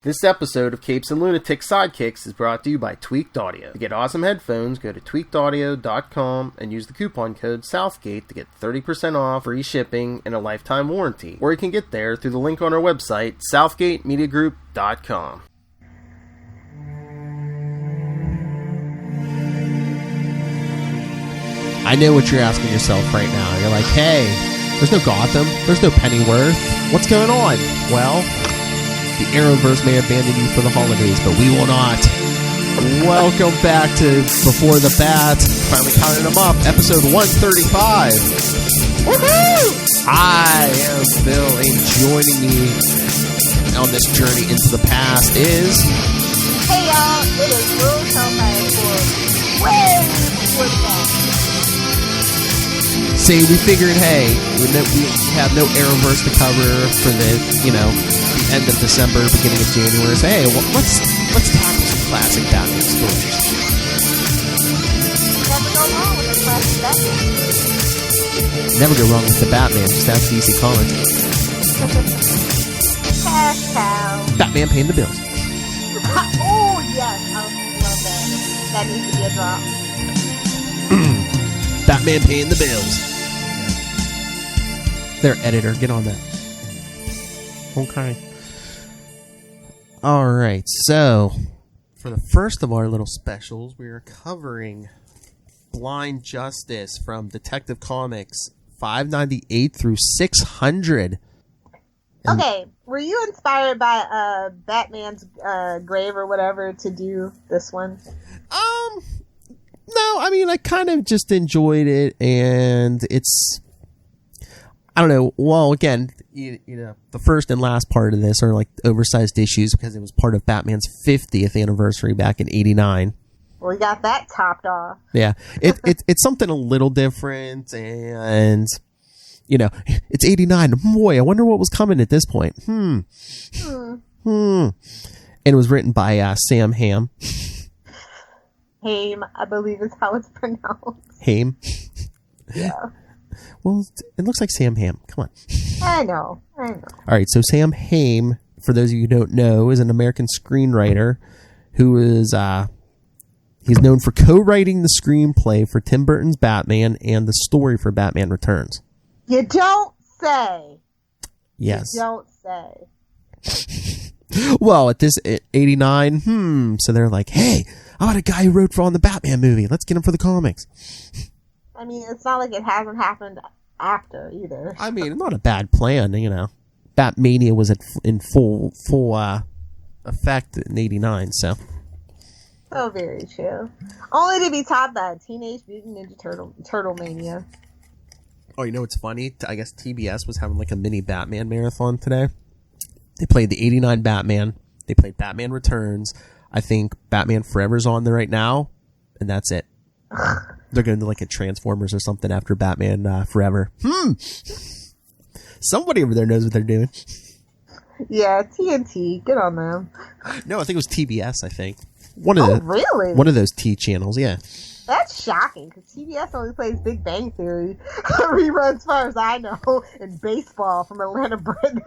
This episode of Capes and Lunatic Sidekicks is brought to you by Tweaked Audio. To get awesome headphones, go to tweakedaudio.com and use the coupon code Southgate to get 30% off, free shipping, and a lifetime warranty. Or you can get there through the link on our website, southgatemediagroup.com. I know what you're asking yourself right now. You're like, hey, there's no Gotham, there's no Pennyworth. What's going on? Well, the Arrowverse may abandon you for the holidays, but we will not. Welcome back to Before the Bat. Finally counting them up. Episode 135. Woohoo! I am Bill, and joining me on this journey into the past is... Hey y'all, it is Will Hellfire for way before the bat. See, we figured, hey, we have no Arrowverse to cover for the, the end of December, beginning of January. So, hey, let's tackle some classic Batman stories. Never go wrong with a classic Batman. Never go wrong with the Batman. Just ask DC Collins. Cash cow. Batman paying the bills. Oh yes, I love that. That needs to be a drop. Batman paying the bills. Their editor, get on that. Okay. Alright, so for the first of our little specials, we are covering Blind Justice from Detective Comics 598 through 600. Okay, were you inspired by Batman's grave or whatever to do this one? No, I mean, I kind of just enjoyed it, and it's, I don't know, well, again, you know, the first and last part of this are like oversized issues because it was part of Batman's 50th anniversary back in 89. Well, we got that topped off. Yeah, it's something a little different, and, it's 89. Boy, I wonder what was coming at this point. And it was written by Sam Hamm. Hamm, I believe is how it's pronounced. Hamm? Yeah. Well, it looks like Sam Hamm. Come on. I know. All right, so Sam Hamm, for those of you who don't know, is an American screenwriter who is, he's known for co-writing the screenplay for Tim Burton's Batman and the story for Batman Returns. You don't say. Yes. You don't say. Well, at 89, so they're like, hey, I got a guy who wrote on the Batman movie. Let's get him for the comics. I mean, it's not like it hasn't happened after either. I mean, not a bad plan, Batmania was in full effect in 89, so. Oh, very true. Only to be topped by Teenage Mutant Ninja Turtle Mania. Oh, you know what's funny? I guess TBS was having like a mini Batman marathon today. They played the 89 Batman. They played Batman Returns. I think Batman Forever's on there right now, and that's it. They're going to do like a Transformers or something after Batman Forever. Somebody over there knows what they're doing. Yeah, TNT. Good on them. No, I think it was TBS, I think. Really? One of those T channels, yeah. That's shocking, because TBS only plays Big Bang Theory reruns, as far as I know, and baseball from Atlanta Braves.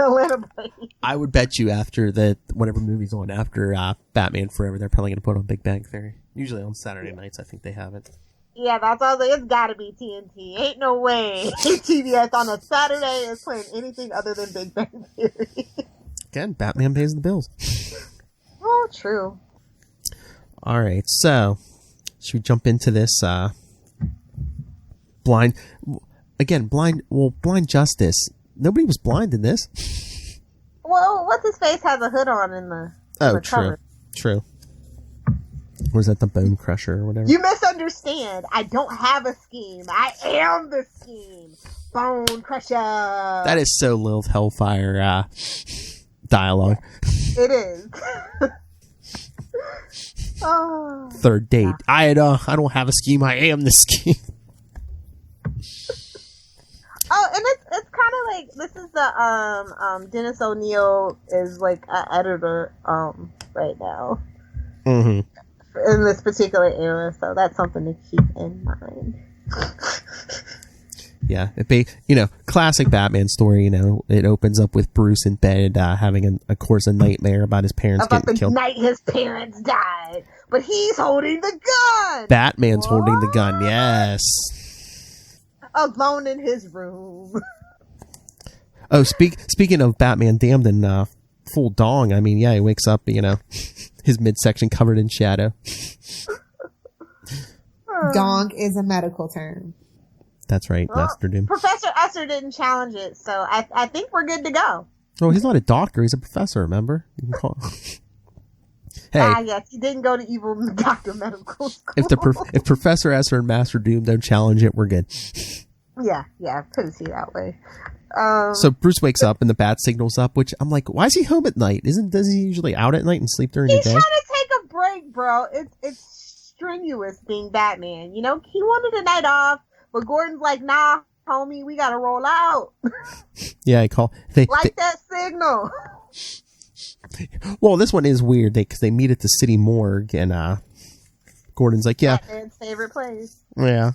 I would bet you after whatever movie's on after Batman Forever, they're probably going to put on Big Bang Theory. Usually on Saturday nights, I think they have it. Yeah, that's all. It's got to be TNT. Ain't no way TBS on a Saturday is playing anything other than Big Bang Theory. Again, Batman pays the bills. Oh, true. All right, so should we jump into this Blind Justice? Nobody was blind in this. Well, what's his face has a hood on in the cover. True. Or is that the Bone Crusher or whatever? You misunderstand. I don't have a scheme. I am the scheme. Bone Crusher. That is so Lilith Hellfire dialogue. It is. Oh. Third date. I don't have a scheme. I am the scheme. Oh, and it's kind of like this is the Dennis O'Neil is like an editor right now. Mm-hmm. In this particular era, so that's something to keep in mind. Yeah, classic Batman story. It opens up with Bruce in bed having a nightmare about his parents getting killed. About the night his parents died, but he's holding the gun. Batman's holding the gun. Yes. Alone in his room. Oh, speaking of Batman damned in full dong. I mean, yeah, he wakes up. His midsection covered in shadow. Dong is a medical term. That's right, Master Doom. Professor Usher didn't challenge it, so I think we're good to go. Oh, he's not a doctor. He's a professor, remember? You can call... Hey. Yes, he didn't go to evil doctor medical school. If Professor Usher and Master Doom don't challenge it, we're good. Yeah, put it that way. So Bruce wakes up and the bat signal's up, which I'm like, why is he home at night? Does he usually out at night and sleep during the day? He's trying to take a break, bro. It's strenuous being Batman. He wanted a night off. But Gordon's like, nah, homie, we gotta roll out. Yeah, that signal. Well, this one is weird because they meet at the city morgue, and Gordon's like, yeah. Batman's favorite place. Yeah.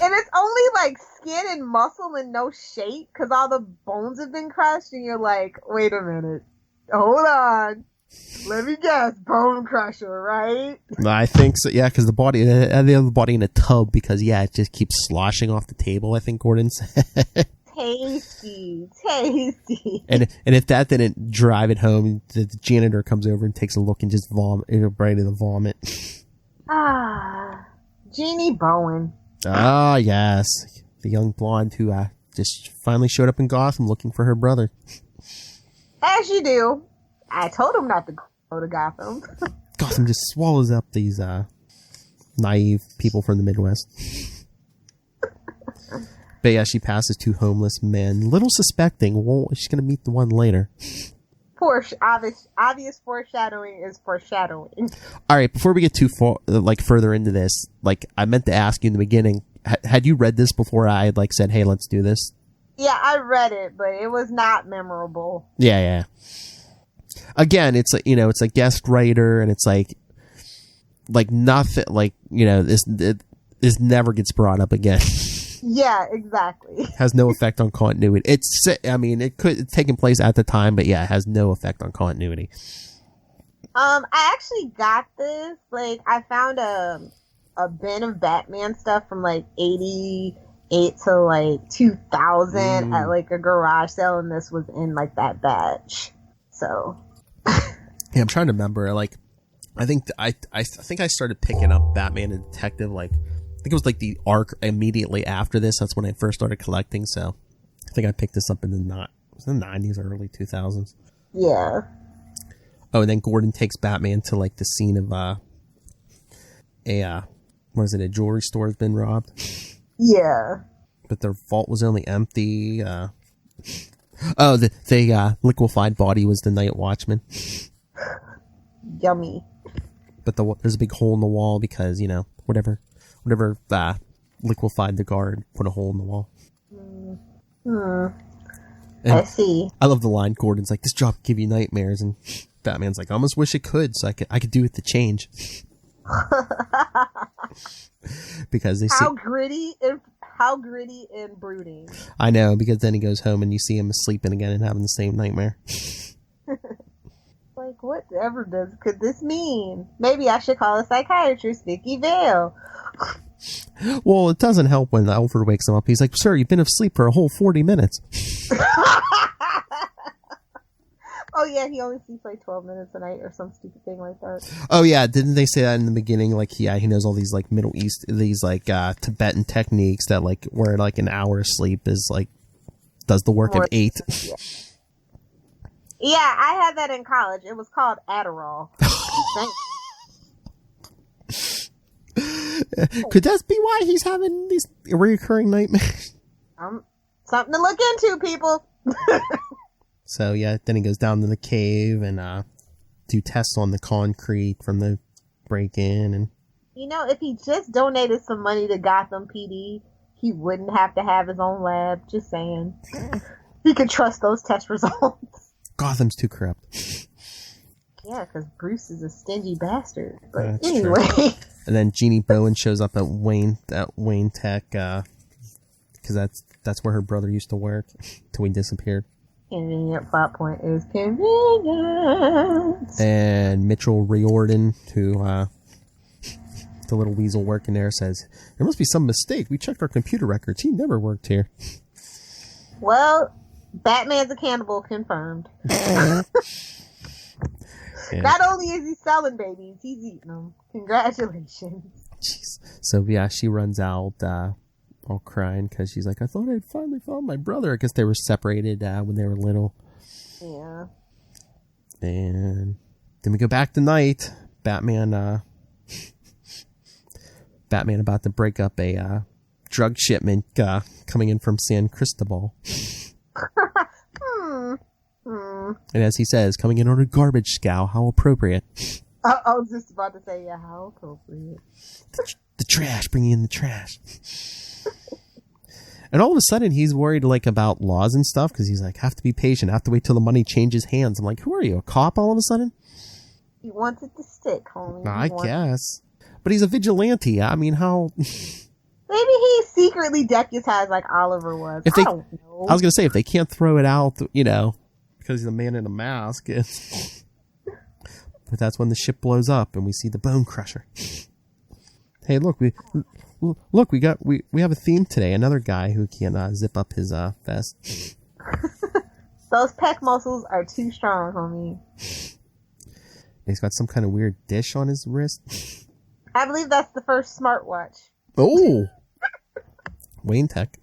And it's only like skin and muscle and no shape because all the bones have been crushed, and you're like, wait a minute. Hold on. Let me guess, bone crusher, right? I think so, yeah, because they have the body in a tub because, yeah, it just keeps sloshing off the table, I think Gordon said. Tasty. And if that didn't drive it home, the janitor comes over and takes a look and just right into the vomit. Jeannie Bowen. Ah, yes. The young blonde who just finally showed up in Gotham looking for her brother. As you do. I told him not to go to Gotham. Gotham just swallows up these naive people from the Midwest. But yeah, she passes two homeless men, little suspecting, well, she's going to meet the one later. Obvious foreshadowing is foreshadowing. All right, before we get too far, further into this, I meant to ask you in the beginning, had you read this before I had said, hey, let's do this? Yeah, I read it, but it was not memorable. Yeah. Again, it's it's a guest writer, and it's nothing, this never gets brought up again. Yeah, exactly. Has no effect on continuity. It could have taken place at the time, but yeah, it has no effect on continuity. I actually got this. I found a bin of Batman stuff from 88 to 2000 at a garage sale, and this was in that batch. So. Yeah, I'm trying to remember. I think I started picking up Batman and Detective. I think it was the arc immediately after this. That's when I first started collecting. So I think I picked this up in the 90s or early 2000s. Yeah. Oh, and then Gordon takes Batman to the scene of a jewelry store has been robbed. Yeah. But their vault was only empty. The liquefied body was the night watchman. Yummy. But there's a big hole in the wall because, whatever liquefied the guard put a hole in the wall. I see. I love the line, Gordon's like, this job could give you nightmares, and Batman's like, I almost wish it could, so I could do it to change. Because they how gritty and brooding. I know, because then he goes home and you see him sleeping again and having the same nightmare. Whatever could this mean? Maybe I should call a psychiatrist, Vicky Vale. Well, it doesn't help when Alfred wakes him up. He's like, sir, you've been asleep for a whole 40 minutes. Oh, yeah, he only sleeps 12 minutes a night or some stupid thing like that. Oh, yeah, didn't they say that in the beginning? He knows all these, Middle East, these, Tibetan techniques that, where, an hour of sleep is, does the work of 8. Yeah, I had that in college. It was called Adderall. Could that be why he's having these recurring nightmares? Something to look into, people. So, yeah, then he goes down to the cave and do tests on the concrete from the break-in. And if he just donated some money to Gotham PD, he wouldn't have to have his own lab. Just saying. He could trust those test results. Gotham's too corrupt. Yeah, because Bruce is a stingy bastard. But that's anyway. True. And then Jeannie Bowen shows up at Wayne Tech, because that's where her brother used to work till he disappeared. Convenient plot point is convenient. And Mitchell Riordan, who the little weasel working there, says, there must be some mistake. We checked our computer records. He never worked here. Well, Batman's a cannibal, confirmed. Yeah. Not only is he selling babies, he's eating them. Congratulations. Jeez. So, yeah, she runs out all crying because she's like, I thought I'd finally found my brother. I guess they were separated when they were little. Yeah. And then we go back to night. Batman about to break up a drug shipment coming in from San Cristobal. And as he says, coming in on a garbage scow, how appropriate. I was just about to say, yeah, how appropriate. The trash, bringing in the trash. And all of a sudden, he's worried like about laws and stuff because he's like, have to be patient, have to wait till the money changes hands. I'm like, who are you, a cop all of a sudden? He wants it to stick, homie. I guess. But he's a vigilante. I mean, how... Maybe he's secretly deputized like Oliver was. I don't know. I was going to say, if they can't throw it out, you know, because he's a man in a mask. But that's when the ship blows up and we see the Bone Crusher. Hey, look, we have a theme today. Another guy who can zip up his vest. Those pec muscles are too strong, homie. He's got some kind of weird dish on his wrist. I believe that's the first smartwatch. Oh! Wayne Tech.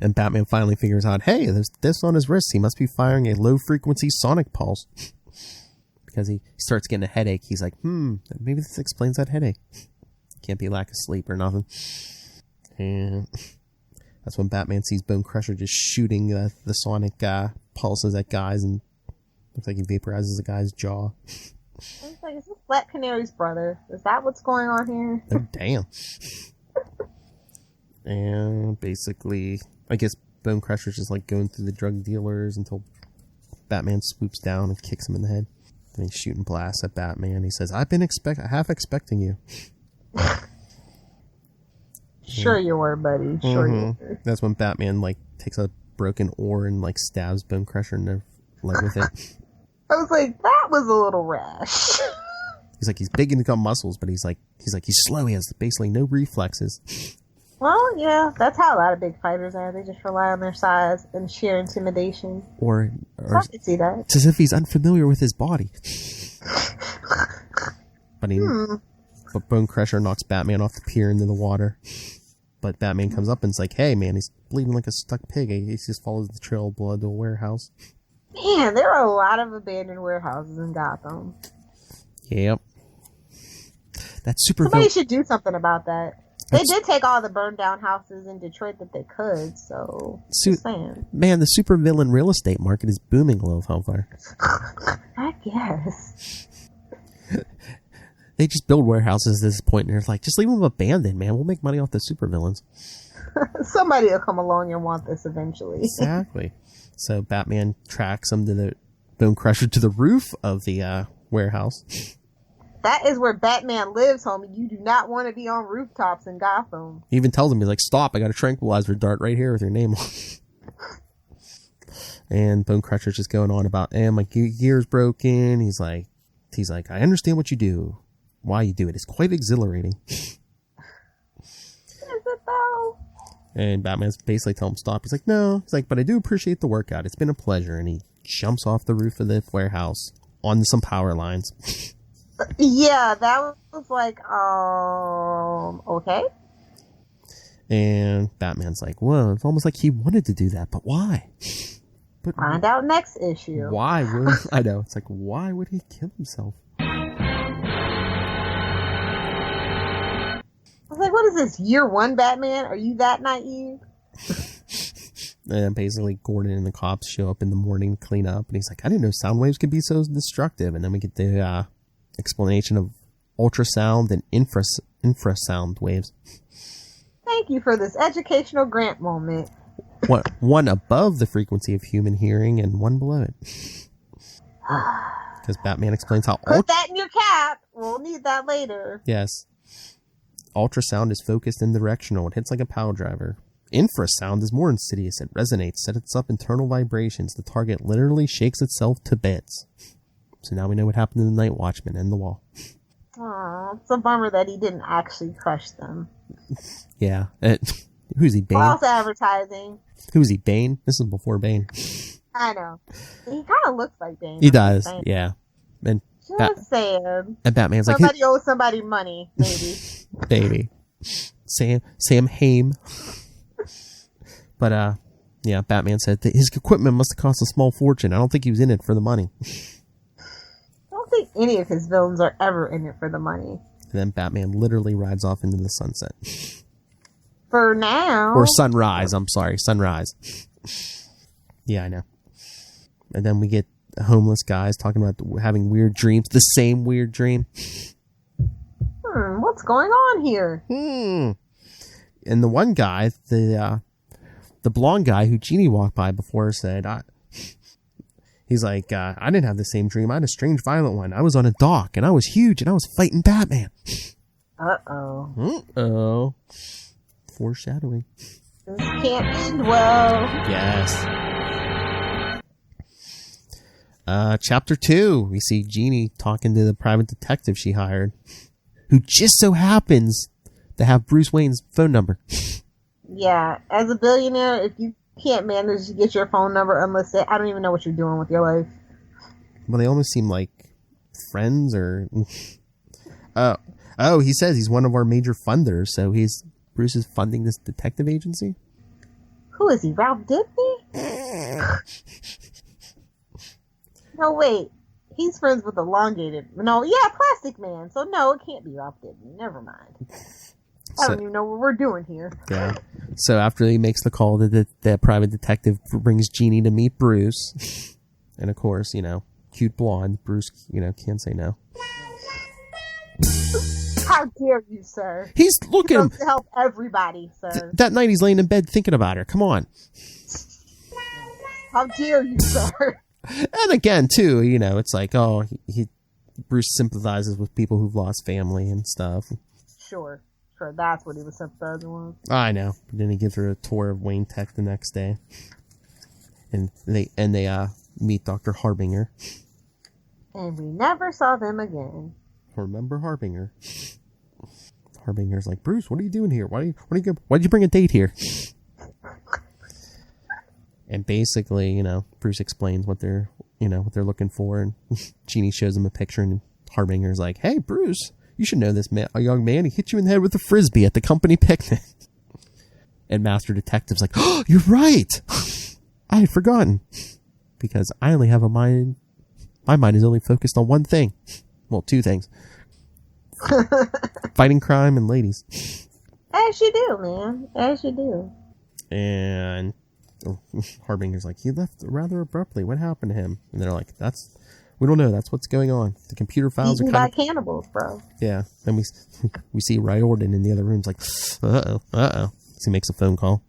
And Batman finally figures out, hey, there's this on his wrist. He must be firing a low-frequency sonic pulse. Because he starts getting a headache. He's like, maybe this explains that headache. Can't be lack of sleep or nothing. And that's when Batman sees Bone Crusher just shooting the sonic pulses at guys, and looks like he vaporizes a guy's jaw. I was like, is this Black Canary's brother? Is that what's going on here? Oh, damn. And basically, I guess Bone Crusher's just like going through the drug dealers until Batman swoops down and kicks him in the head. And he's shooting blasts at Batman. He says, I've been half expecting you. Sure you were, buddy. Sure you were. That's when Batman like takes a broken oar and like stabs Bone Crusher in the leg with it. I was like, that was a little rash. He's like, he's big and got muscles, but he's slow. He has basically no reflexes. Well, yeah, that's how a lot of big fighters are. They just rely on their size and sheer intimidation. Or I can see that. It's as if he's unfamiliar with his body. But But Bone Crusher knocks Batman off the pier into the water. But Batman comes up and is like, hey, man, he's bleeding like a stuck pig. He just follows the trail of blood to a warehouse. Man, there are a lot of abandoned warehouses in Gotham. Yep. That's super. Somebody should do something about that. They did take all the burned down houses in Detroit that they could, so just saying. Man, the supervillain real estate market is booming, Lilith Hellfire. I guess. They just build warehouses at this point, and they're like, just leave them abandoned, man. We'll make money off the supervillains. Somebody will come along and want this eventually. Exactly. So Batman tracks him to the Bone Crusher to the roof of the warehouse. That is where Batman lives, homie. You do not want to be on rooftops in Gotham. He even tells him, he's like, stop, I got a tranquilizer dart right here with your name on it. And Bone Crusher's just going on about, my gear's broken. He's like, I understand what you do. Why you do it. It's quite exhilarating. Is it though? And Batman's basically telling him stop. He's like, no. He's like, but I do appreciate the workout. It's been a pleasure. And he jumps off the roof of the warehouse onto some power lines. Yeah, that was like, okay. And Batman's like, well, it's almost like he wanted to do that, but why? But find out next issue. Why would I know? It's like, why would he kill himself? I was like, what is this, year one Batman? Are you that naive? And basically Gordon and the cops show up in the morning to clean up, and he's like, I didn't know sound waves could be so destructive. And then we get the explanation of ultrasound and infrasound waves. Thank you for this educational grant moment. One above the frequency of human hearing and one below it. Because Batman explains how... Put that in your cap. We'll need that later. Yes. Ultrasound is focused and directional. It hits like a power driver. infrasound is more insidious. It resonates, sets up internal vibrations. The target literally shakes itself to bits. So now we know what happened to the Night Watchman and the wall. Aw, it's a bummer that he didn't actually crush them. Yeah. Who's he, Bane? False advertising. Who's he, Bane? This is before Bane. I know. He kind of looks like Bane. He does, yeah. And just saying. And Batman's like, somebody owes somebody money, maybe. Baby. Sam Hamm. But, yeah, Batman said that his equipment must have cost a small fortune. I don't think he was in it for the money. I don't think any of his villains are ever in it for the money. And then Batman literally rides off into the sunset. For now. Or sunrise, I'm sorry, sunrise. Yeah, I know. And then we get homeless guys talking about having weird dreams. The same weird dream. What's going on here? And the one guy, the blonde guy who Jeannie walked by before said, he's like, I didn't have the same dream. I had a strange, violent one. I was on a dock, and I was huge, and I was fighting Batman. Uh-oh. Foreshadowing. This can't end well. Yes. Chapter 2, we see Jeannie talking to the private detective she hired, who just so happens to have Bruce Wayne's phone number. Yeah, as a billionaire, if you can't manage to get your phone number unlisted, I don't even know what you're doing with your life. Well, they almost seem like friends or... Oh, he says he's one of our major funders, so Bruce is funding this detective agency? Who is he, Ralph Dibny? No, wait. He's friends with Elongated. No, yeah, Plastic Man. So, no, it can't be Ralph Dibny. Never mind. I don't even know what we're doing here. Yeah. So, after he makes the call, the private detective brings Jeannie to meet Bruce. And, of course, cute blonde. Bruce, can't say no. How dare you, sir? He's looking to help everybody, sir. That night he's laying in bed thinking about her. Come on. How dare you, sir? And again, too, it's like, Bruce sympathizes with people who've lost family and stuff. Sure, that's what he was sympathizing with. I know. Then he gives her a tour of Wayne Tech the next day, and they meet Dr. Harbinger. And we never saw them again. Remember Harbinger? Harbinger's like, Bruce, what are you doing here? Why'd you bring a date here? And basically, Bruce explains what they're looking for, and Jeannie shows him a picture, and Harbinger's like, hey, Bruce, you should know this a young man. He hit you in the head with a frisbee at the company picnic. And Master Detective's like, oh, you're right. I had forgotten. Because I only have a mind. My mind is only focused on one thing. Well, two things. Fighting crime and ladies. As you do, man. As you do. And Harbinger's like, he left rather abruptly. What happened to him? And they're like, we don't know. That's what's going on. The computer files are kind of cannibals, bro. Yeah. Then we see Riordan in the other room. It's like, uh-oh. So he makes a phone call.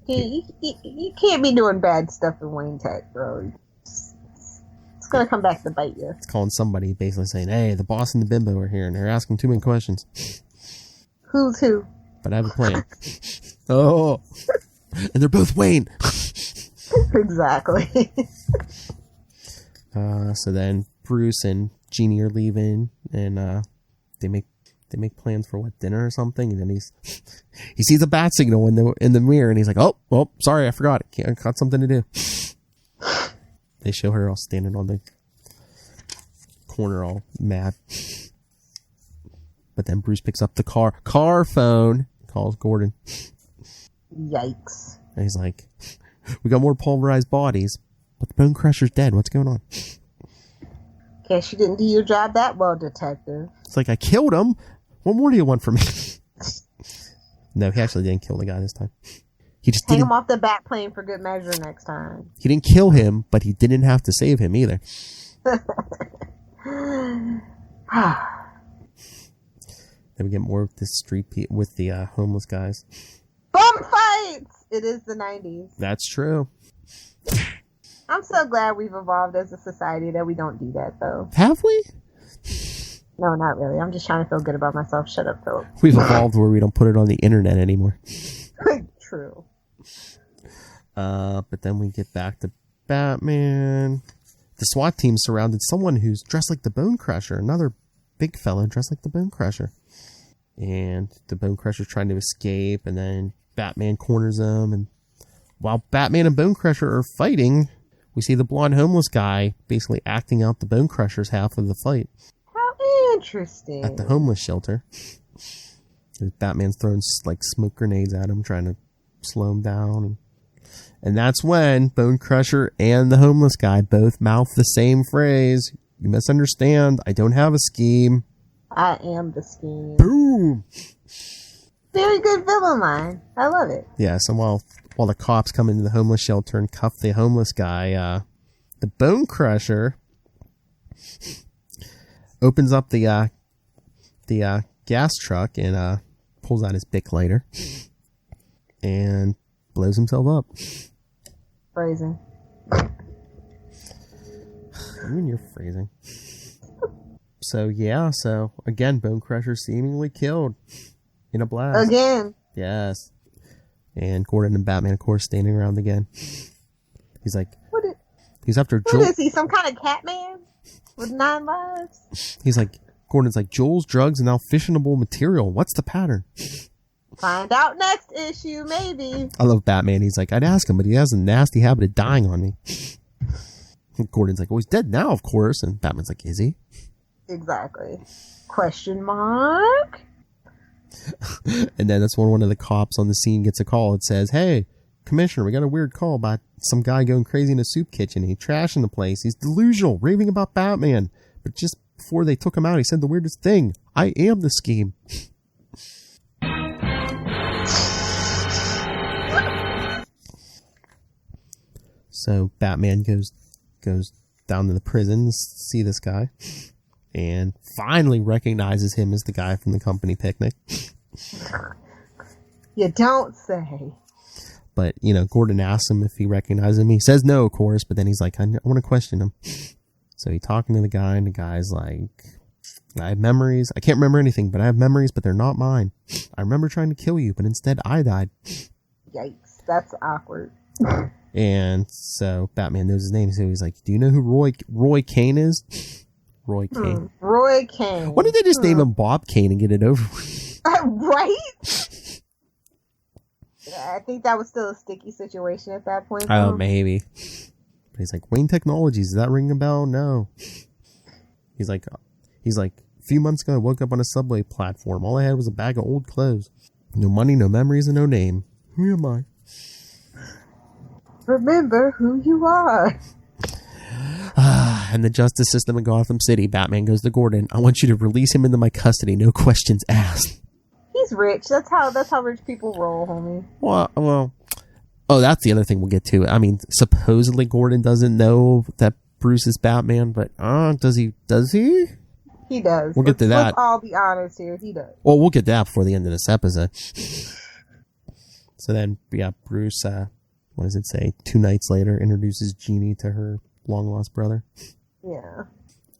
You can't be doing bad stuff in Wayne Tech, bro. It's going to come back to bite you. It's calling somebody, basically saying, hey, the boss and the bimbo are here, and they're asking too many questions. Who's who? But I have a plan. Oh. And they're both Wayne. Exactly. So then Bruce and Jeannie are leaving, and they make plans for dinner or something, and then he sees a bat signal in the mirror, and he's like, oh, sorry, I forgot. I got something to do. They show her all standing on the corner, all mad. But then Bruce picks up the car phone, calls Gordon. Yikes. And he's like, we got more pulverized bodies, but the bone crusher's dead. What's going on? Guess you didn't do your job that well, detective. It's like, I killed him. What more do you want from me? No, he actually didn't kill the guy this time. He just hang him off the bat plane for good measure next time. He didn't kill him, but he didn't have to save him either. Then we get more of this street with the homeless guys. Bum fights! It is the 90s. That's true. I'm so glad we've evolved as a society that we don't do that, though. Have we? No, not really. I'm just trying to feel good about myself. Shut up, Philip. We've evolved where we don't put it on the internet anymore. true. But then we get back to Batman. The SWAT team surrounded someone who's dressed like the Bone Crusher, another big fella dressed like the Bone Crusher. And the Bone Crusher's trying to escape, and then Batman corners him, and while Batman and Bone Crusher are fighting, we see the blonde homeless guy basically acting out the Bone Crusher's half of the fight. How interesting. At the homeless shelter. Batman's throwing like smoke grenades at him, trying to slow him down. And that's when Bone Crusher and the homeless guy both mouth the same phrase. You misunderstand. I don't have a scheme. I am the scheme. Boom! Very good villain line. I love it. Yeah, so while the cops come into the homeless shelter and cuff the homeless guy, the Bone Crusher opens up the gas truck and pulls out his Bic lighter and blows himself up. Phrasing. You and your phrasing. So again, Bone Crusher seemingly killed in a blast. Again. Yes. And Gordon and Batman, of course, standing around again. He's like, he's after Joel. What is he, some kind of cat man with 9 lives? He's like, Gordon's like, Joel's drugs and now fissionable material. What's the pattern? Find out next issue, maybe. I love Batman. He's like, I'd ask him, but he has a nasty habit of dying on me. And Gordon's like, well, he's dead now, of course. And Batman's like, is he? Exactly. Question mark? And then that's when one of the cops on the scene gets a call. It says, hey, Commissioner, we got a weird call about some guy going crazy in a soup kitchen. He trashing the place. He's delusional, raving about Batman. But just before they took him out, he said the weirdest thing. I am the scheme. So Batman goes down to the prison to see this guy and finally recognizes him as the guy from the company picnic. You don't say. But, Gordon asks him if he recognizes him. He says no, of course, but then he's like, I want to question him. So he's talking to the guy, and the guy's like, I have memories. I can't remember anything, but I have memories, but they're not mine. I remember trying to kill you, but instead I died. Yikes, that's awkward. And so Batman knows his name, so he's like, do you know who Roy Kane is? Roy Kane. Roy Kane. Why did they just name him Bob Kane and get it over with? Right? I think that was still a sticky situation at that point. Oh, maybe. But he's like, Wayne Technologies, does that ring a bell? No. He's like, a few months ago I woke up on a subway platform. All I had was a bag of old clothes. No money, no memories, and no name. Who am I? Remember who you are. And the justice system in Gotham City, Batman goes to Gordon. I want you to release him into my custody. No questions asked. He's rich. That's how rich people roll, homie. Well. Oh, that's the other thing we'll get to. I mean, supposedly Gordon doesn't know that Bruce is Batman, but does he? He does. We'll get to that. Let's all be honest here. He does. Well, we'll get to that before the end of this episode. So then, Bruce, what does it say? 2 nights later, introduces Jeannie to her long-lost brother. Yeah.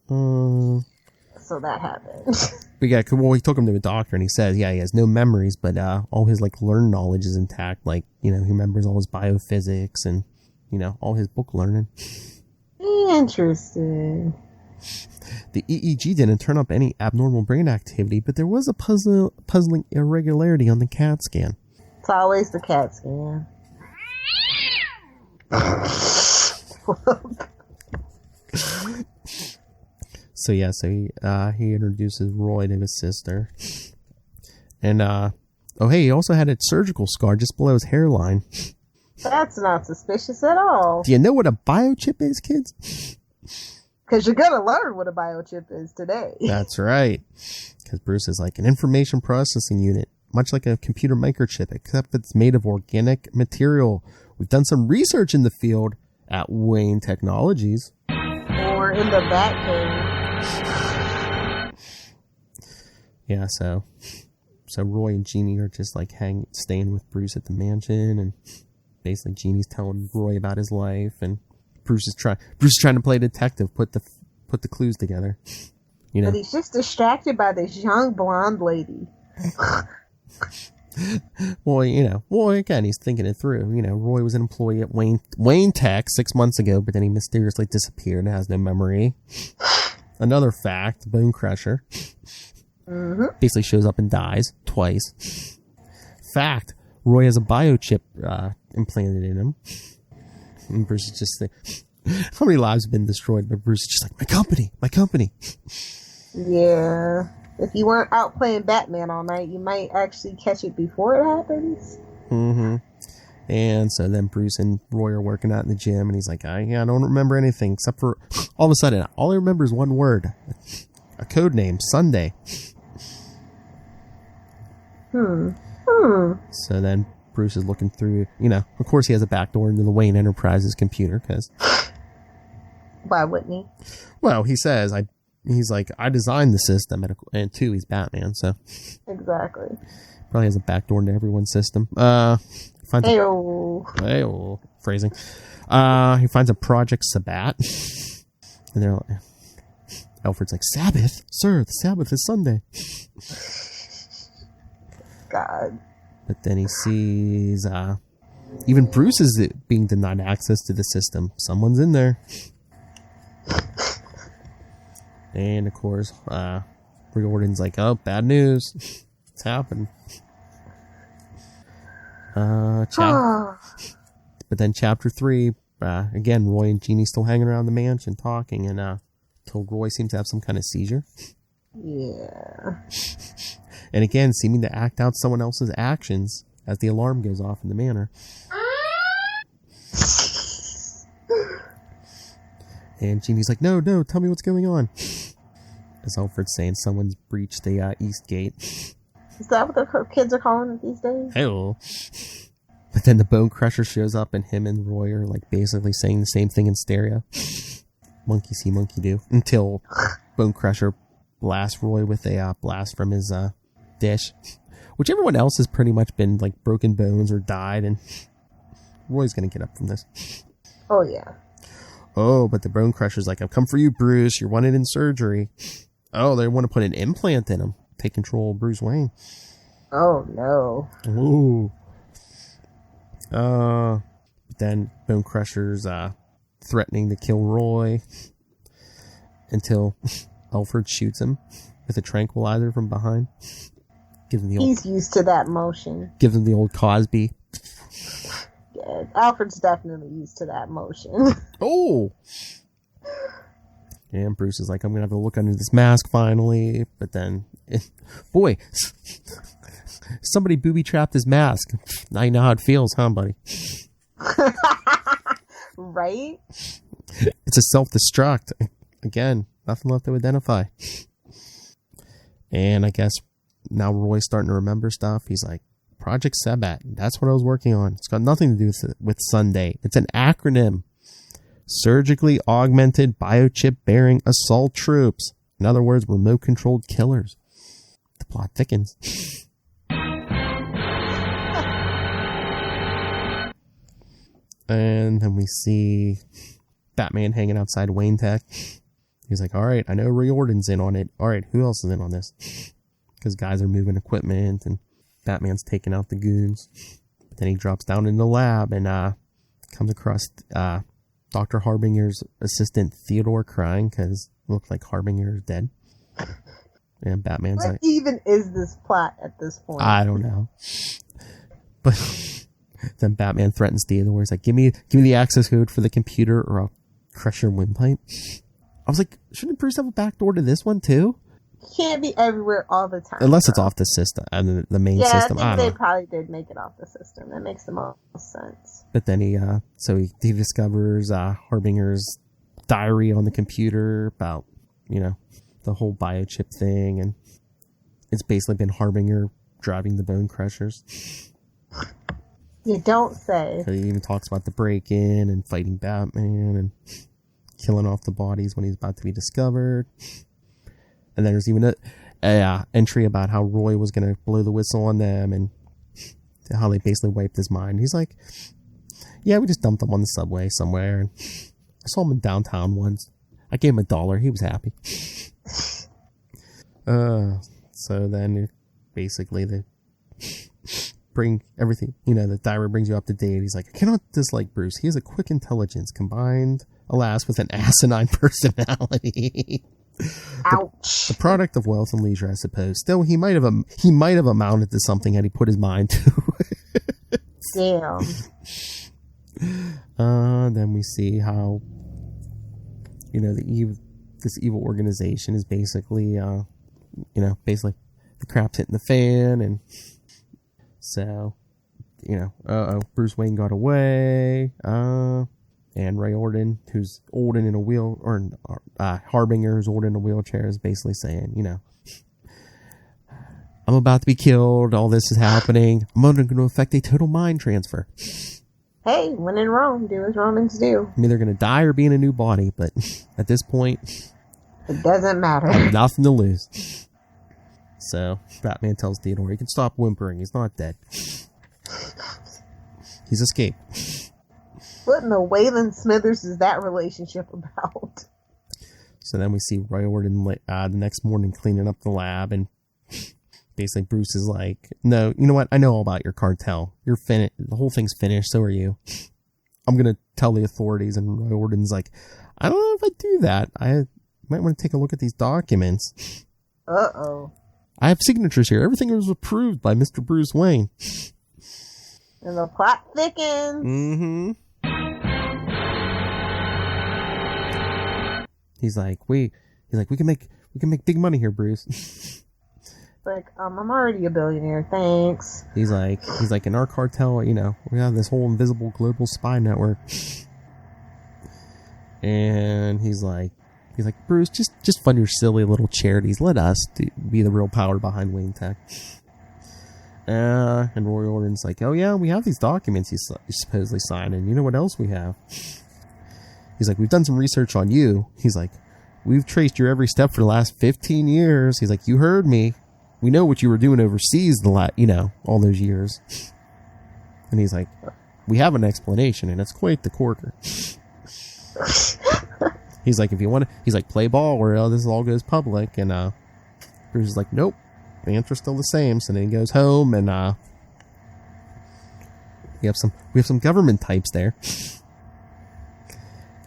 So that happened. But he took him to a doctor, and he says, he has no memories, but all his learned knowledge is intact. He remembers all his biophysics and all his book learning. Interesting. The EEG didn't turn up any abnormal brain activity, but there was a puzzling irregularity on the CAT scan. It's always the CAT scan. So he introduces Roy to his sister. And, he also had a surgical scar just below his hairline. That's not suspicious at all. Do you know what a biochip is, kids? Because you're going to learn what a biochip is today. That's right. Because Bruce is like an information processing unit, much like a computer microchip, except it's made of organic material. We've done some research in the field at Wayne Technologies. Or in the Batcave. Yeah, so Roy and Jeannie are just staying with Bruce at the mansion, and basically Jeannie's telling Roy about his life, and Bruce is trying to play detective, put the clues together. But he's just distracted by this young blonde lady. Well, again, he's thinking it through. Roy was an employee at Wayne Tech 6 months ago, but then he mysteriously disappeared and has no memory. Another fact, Bone Crusher basically shows up and dies twice. Fact, Roy has a biochip implanted in him. And Bruce is just like, how many lives have been destroyed? But Bruce is just like, my company. Yeah. If you weren't out playing Batman all night, you might actually catch it before it happens. And so then Bruce and Roy are working out in the gym, and he's like, I don't remember anything except for all of a sudden, all I remember is one word, a code name, Sunday. So then Bruce is looking through, of course he has a backdoor into the Wayne Enterprises computer, because... Why wouldn't he? Well, he says, he's like, I designed the system, and two, he's Batman, so... Exactly. Probably has a backdoor into everyone's system. Ayo. Phrasing. He finds a Project Sabbat. And they're like... Alfred's like, Sabbath? Sir, the Sabbath is Sunday. God. But then he sees... even Bruce is being denied access to the system. Someone's in there. And, of course, Riordan's like, oh, bad news. It's happened. But then chapter 3, again, Roy and Jeannie still hanging around the mansion talking, and till Roy seems to have some kind of seizure. Yeah. And again, seeming to act out someone else's actions as the alarm goes off in the manor. And Jeannie's like, no, tell me what's going on. As Alfred's saying, someone's breached the East Gate. Is that what the kids are calling it these days? Hey-oh. But then the Bone Crusher shows up, and him and Roy are like basically saying the same thing in stereo. Monkey see, monkey do. Until Bone Crusher blasts Roy with a blast from his dish. Which everyone else has pretty much been like broken bones or died, and Roy's gonna get up from this. Oh, yeah. Oh, but the Bone Crusher's like, I've come for you, Bruce. You're wanted in surgery. Oh, they want to put an implant in him. Take control of Bruce Wayne. Oh, no. Ooh. Then Bone Crusher's threatening to kill Roy until Alfred shoots him with a tranquilizer from behind. He's used to that motion. Gives him the old Cosby. Yeah, Alfred's definitely used to that motion. Oh! And Bruce is like, I'm going to have to look under this mask finally. But then, boy, somebody booby-trapped his mask. Now you know how it feels, huh, buddy? Right? It's a self-destruct. Again, nothing left to identify. And I guess now Roy's starting to remember stuff. He's like, Project Sabbat. That's what I was working on. It's got nothing to do with Sunday. It's an acronym. Surgically augmented biochip-bearing assault troops. In other words, remote-controlled killers. The plot thickens. And then we see Batman hanging outside Wayne Tech. He's like, all right, I know Riordan's in on it. All right, who else is in on this? Because guys are moving equipment and Batman's taking out the goons. But then he drops down in the lab and comes across Dr. Harbinger's assistant Theodore crying because it looked like Harbinger is dead. And Batman's what like... even is this plot at this point? I don't know. But then Batman threatens Theodore. He's like, give me the access code for the computer or I'll crush your windpipe. I was like, shouldn't Bruce have a backdoor to this one too? Can't be everywhere all the time. Unless it's off the system, the main system. I think they probably did make it off the system. That makes the most sense. But then he discovers Harbinger's diary on the computer about, the whole biochip thing. And it's basically been Harbinger driving the Bone Crushers. You don't say. He even talks about the break-in and fighting Batman and killing off the bodies when he's about to be discovered. And then there's even a entry about how Roy was going to blow the whistle on them and how they basically wiped his mind. He's like, yeah, we just dumped him on the subway somewhere. And I saw him in downtown once. I gave him $1. He was happy. So then basically bring everything, the diary brings you up to date. He's like, I cannot dislike Bruce. He has a quick intelligence combined, alas, with an asinine personality. Ouch. The product of wealth and leisure, I suppose. Still, he might have amounted to something had he put his mind to it. Damn. Then we see how, this evil organization is basically, basically the crap's hitting the fan, and so, Bruce Wayne got away, and Ray Orden, who's old and in a wheel, or Harbinger, who's old in a wheelchair, is basically saying, I'm about to be killed, all this is happening, I'm going to affect a total mind transfer. Hey, when in Rome, do as Romans do. I mean, they're going to die or be in a new body, but at this point, it doesn't matter. I have nothing to lose. So, Batman tells Theodore, he can stop whimpering, he's not dead. He's escaped. What in the Waylon Smithers is that relationship about? So then we see Roy Orden the next morning cleaning up the lab, and basically Bruce is like, no, you know what? I know all about your cartel. You're finished. The whole thing's finished. So are you. I'm going to tell the authorities. And Roy Orden's like, I don't know if I do that. I might want to take a look at these documents. Uh-oh. I have signatures here. Everything was approved by Mr. Bruce Wayne. And the plot thickens. Mm-hmm. He's like, we can make big money here, Bruce. Like, I'm already a billionaire, thanks. He's like, in our cartel, we have this whole invisible global spy network. And he's like, Bruce, just fund your silly little charities. Let us be the real power behind Wayne Tech. And Roy Orden's like, oh yeah, we have these documents you supposedly signed, and you know what else we have? He's like, we've done some research on you. He's like, we've traced your every step for the last 15 years. He's like, you heard me. We know what you were doing overseas all those years. And he's like, we have an explanation, and it's quite the corker. He's like, if you want to, he's like, play ball or this all goes public. And Bruce is like, nope, the answer's still the same. So then he goes home, and we have some government types there.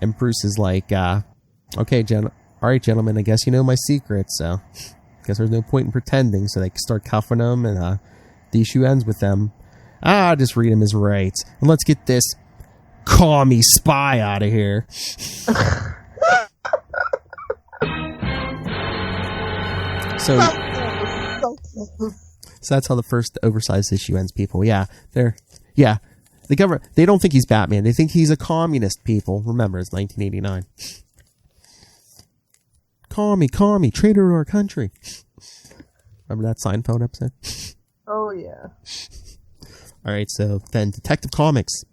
And Bruce is like, okay, all right, gentlemen, I guess you know my secret, so I guess there's no point in pretending. So they start cuffing him, and the issue ends with them. Just read him his rights, and let's get this commie spy out of here. So that's how the first oversized issue ends, people. The government, they don't think he's Batman. They think he's a communist, people. Remember, it's 1989. Commie, traitor to our country. Remember that Seinfeld episode? Oh, yeah. All right, so then Detective Comics,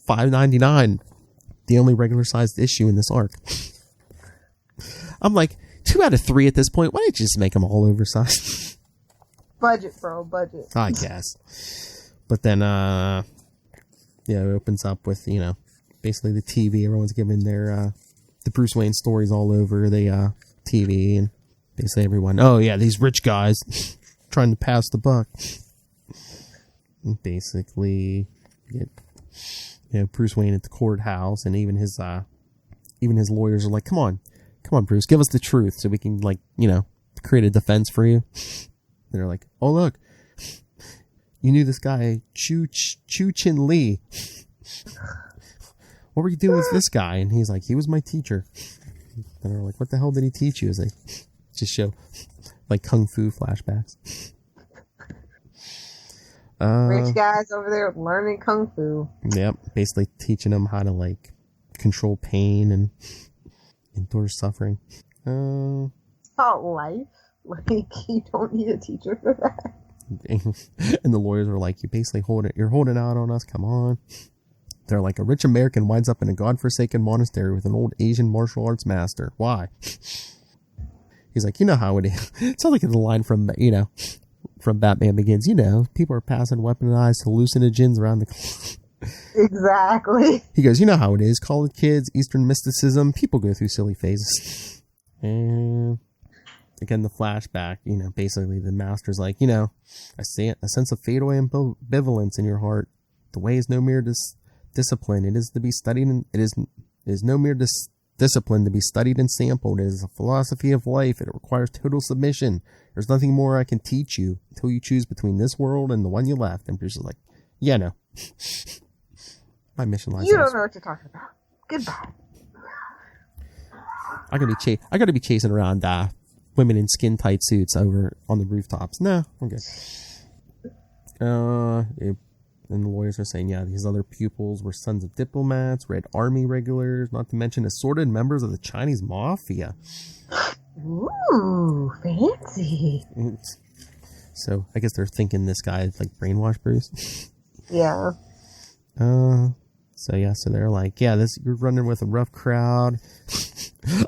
$5.99, the only regular-sized issue in this arc. I'm like, 2 out of 3 at this point. Why don't you just make them all oversized? Budget, bro, budget. I guess. But then, it opens up with, basically the TV. Everyone's giving their, the Bruce Wayne stories all over the TV. And basically everyone, oh yeah, these rich guys trying to pass the buck. And basically, get, Bruce Wayne at the courthouse, and even his lawyers are like, come on, Bruce, give us the truth so we can, create a defense for you. And they're like, oh, look, you knew this guy, Chu Chin Lee. What were you doing with this guy? And he's like, he was my teacher. And they're like, what the hell did he teach you? As they just show, kung fu flashbacks. Rich guys over there learning kung fu. Yep, basically teaching them how to, control pain and endure suffering. It's called life. You don't need a teacher for that. And the lawyers are like, you're holding out on us, come on. They're like, a rich American winds up in a godforsaken monastery with an old Asian martial arts master. Why? He's like, you know how it is. It sounds like the line from, from Batman Begins. People are passing weaponized hallucinogens around the... Exactly. He goes, you know how it is. College kids, Eastern mysticism. People go through silly phases. And again, the flashback, basically the master's like, I see a sense of fatal ambivalence in your heart. The way is no mere discipline. It is to be studied, and it is no mere discipline to be studied and sampled. It is a philosophy of life. It requires total submission. There's nothing more I can teach you until you choose between this world and the one you left. And Bruce is like, yeah, no. My mission lies. You don't know what you're talking about. Goodbye. I gotta be chasing around women in skin tight suits over on the rooftops. No, I'm good. And the lawyers are saying, yeah, these other pupils were sons of diplomats, Red Army regulars, not to mention assorted members of the Chinese mafia. Ooh, fancy. So I guess they're thinking this guy is like brainwashed Bruce. Yeah. So they're like, yeah, you're running with a rough crowd.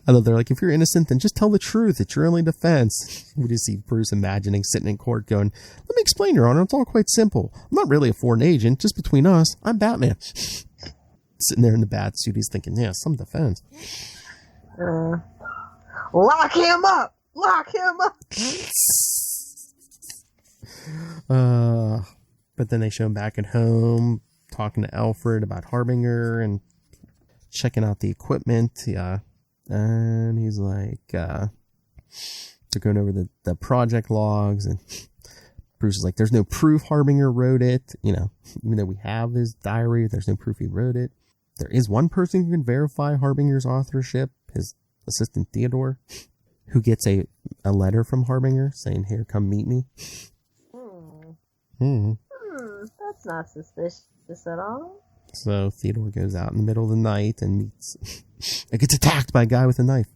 I know they're like, if you're innocent, then just tell the truth. It's your only defense. We just see Bruce imagining sitting in court going, let me explain, Your Honor. It's all quite simple. I'm not really a foreign agent. Just between us, I'm Batman. Sitting there in the bat suit, he's thinking, yeah, some defense. Lock him up. Lock him up. But then they show him back at home, talking to Alfred about Harbinger and checking out the equipment. Yeah. And he's like, they're going over the project logs, and Bruce is like, there's no proof Harbinger wrote it. Even though we have his diary, there's no proof he wrote it. There is one person who can verify Harbinger's authorship, his assistant Theodore, who gets a letter from Harbinger saying, here, come meet me. That's not suspicious at all. So Theodore goes out in the middle of the night and gets attacked by a guy with a knife.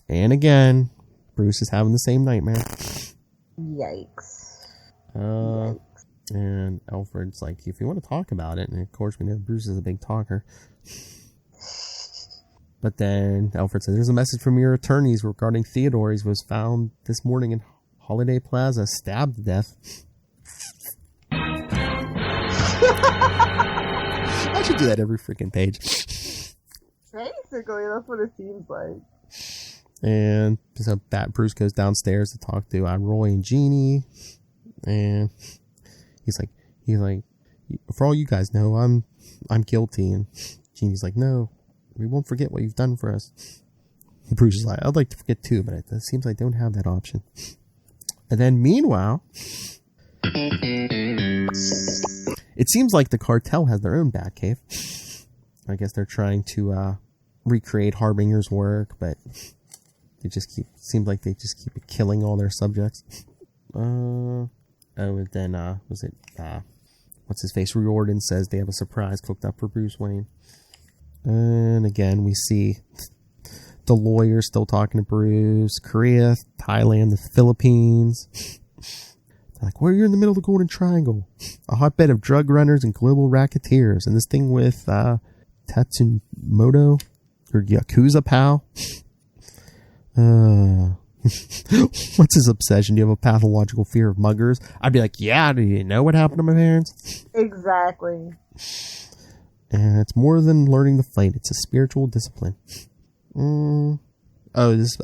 And again, Bruce is having the same nightmare. Yikes. And Alfred's like, if you want to talk about it, and of course we know Bruce is a big talker. But then Alfred says, there's a message from your attorneys regarding Theodore. He was found this morning in Holiday Plaza, stabbed to death. I should do that every freaking page. Basically, that's what it seems like. And so Bruce goes downstairs to talk to Roy and Jeannie. And he's like, for all you guys know, I'm guilty. And Jeannie's like, no, we won't forget what you've done for us. And Bruce is like, I'd like to forget too, but it seems I don't have that option. And then meanwhile, it seems like the cartel has their own Batcave. I guess they're trying to recreate Harbinger's work, but seems like they just keep killing all their subjects. And then what's his face? Riordan says they have a surprise cooked up for Bruce Wayne. And again, we see the lawyer still talking to Bruce. Korea, Thailand, the Philippines. They're like, well, you're in the middle of the Golden Triangle, a hotbed of drug runners and global racketeers. And this thing with Tatsumoto, or Yakuza pal. What's his obsession? Do you have a pathological fear of muggers? I'd be like, yeah, do you know what happened to my parents? Exactly. And it's more than learning to fight. It's a spiritual discipline. Oh, this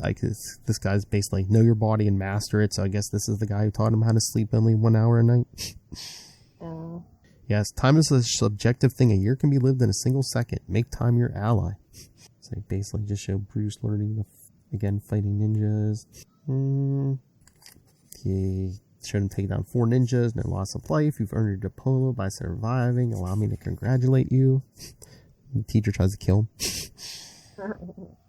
guy's basically know your body and master it. So I guess this is the guy who taught him how to sleep only 1 hour a night. Yes, time is a subjective thing. A year can be lived in a single second. Make time your ally. So basically just show Bruce learning fighting ninjas. He showed him take down 4 ninjas. No loss of life. You've earned your diploma by surviving. Allow me to congratulate you. The teacher tries to kill him.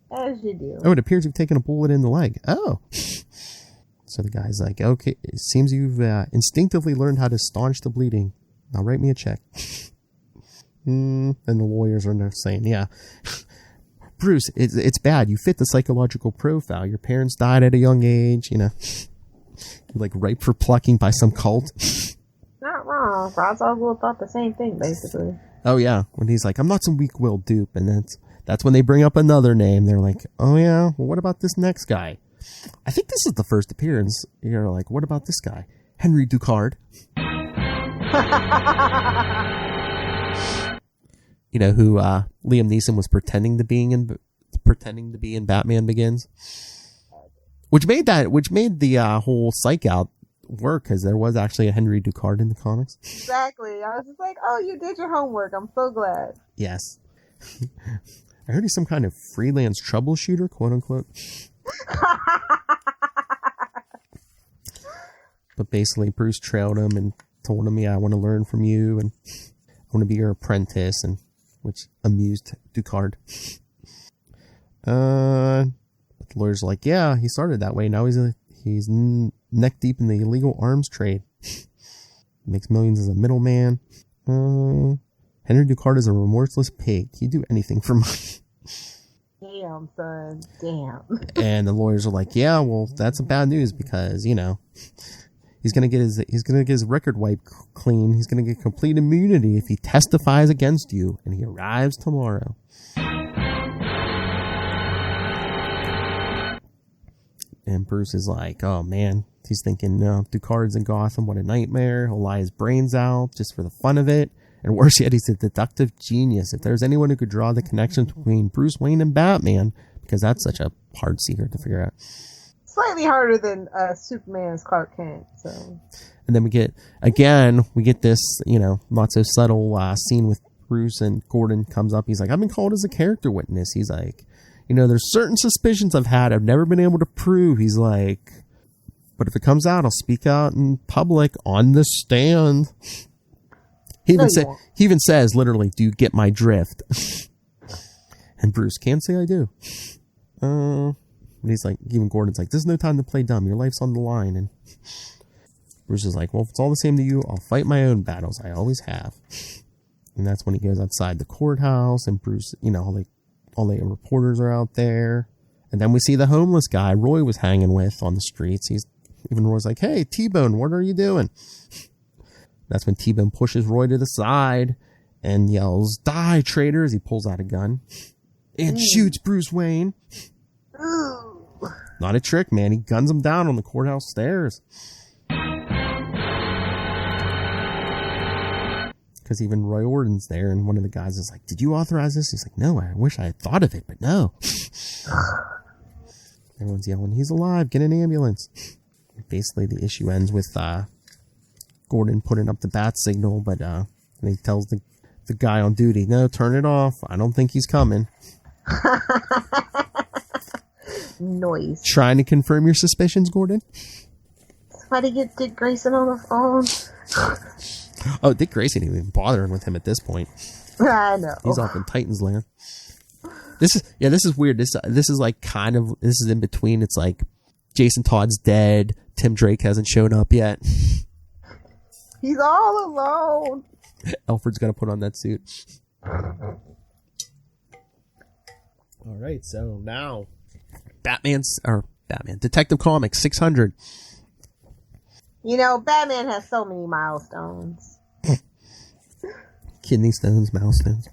As you do. Oh, it appears you've taken a bullet in the leg. Oh. So the guy's like, okay, it seems you've instinctively learned how to staunch the bleeding. Now write me a check. And the lawyers are now saying, yeah, Bruce, it's bad. You fit the psychological profile. Your parents died at a young age, You're like ripe for plucking by some cult. Not wrong. Ra's al Ghul thought the same thing, basically. Oh, yeah. When he's like, I'm not some weak-willed dupe. And that's when they bring up another name. They're like, oh, yeah, well, what about this next guy? I think this is the first appearance. You're like, what about this guy? Henry Ducard. Who Liam Neeson was pretending to be pretending to be in Batman Begins, which made the whole psych out work, because there was actually a Henry Ducard in the comics. Exactly. I was just like, oh, you did your homework. I'm so glad. Yes. I heard he's some kind of freelance troubleshooter, quote unquote. But basically, Bruce trailed him and told him, yeah, I want to learn from you, and I want to be your apprentice, and which amused Ducard. The lawyer's like, yeah, he started that way. Now he's neck deep in the illegal arms trade. Makes millions as a middleman. Henry Ducard is a remorseless pig. He'd do anything for money. Damn, son. Damn. And the lawyers are like, yeah, well, that's bad news, because, you know, he's gonna get his record wiped clean. He's gonna get complete immunity if he testifies against you, and he arrives tomorrow. And Bruce is like, oh man, he's thinking, no, Ducard's in Gotham, what a nightmare. He'll lie his brains out just for the fun of it. And worse yet, he's a deductive genius. If there's anyone who could draw the connection between Bruce Wayne and Batman, because that's such a hard secret to figure out. Slightly harder than Superman's Clark Kent. So. And then we get this, you know, not so subtle scene with Bruce, and Gordon comes up. He's like, I've been called as a character witness. He's like, you know, there's certain suspicions I've never been able to prove. He's like, but if it comes out, I'll speak out in public on the stand. He even says, literally, do you get my drift? And Bruce can't say I do. And he's like, even Gordon's like, there's no time to play dumb. Your life's on the line. And Bruce is like, well, if it's all the same to you, I'll fight my own battles. I always have. And that's when he goes outside the courthouse, and Bruce, you know, all the reporters are out there. And then we see the homeless guy Roy was hanging with on the streets. Roy's like, hey, T-Bone, what are you doing? That's when T-Bone pushes Roy to the side and yells, die, traitor, as he pulls out a gun and shoots Bruce Wayne. Ooh. Not a trick, man. He guns him down on the courthouse stairs. Because even Roy Orton's there, and one of the guys is like, did you authorize this? He's like, no, I wish I had thought of it, but no. Everyone's yelling, he's alive, get an ambulance. Basically, the issue ends with Gordon putting up the bat signal, but he tells the guy on duty, no, turn it off. I don't think he's coming. Noise. Trying to confirm your suspicions, Gordon? Somebody get Dick Grayson on the phone. Oh, Dick Grayson ain't even bothering with him at this point. I know. He's off in Titan's land. This is weird. This is like this is in between. It's like Jason Todd's dead. Tim Drake hasn't shown up yet. He's all alone. Alfred's got to put on that suit. All right, so now Detective Comics 600. You know, Batman has so many milestones. Kidney stones, milestones.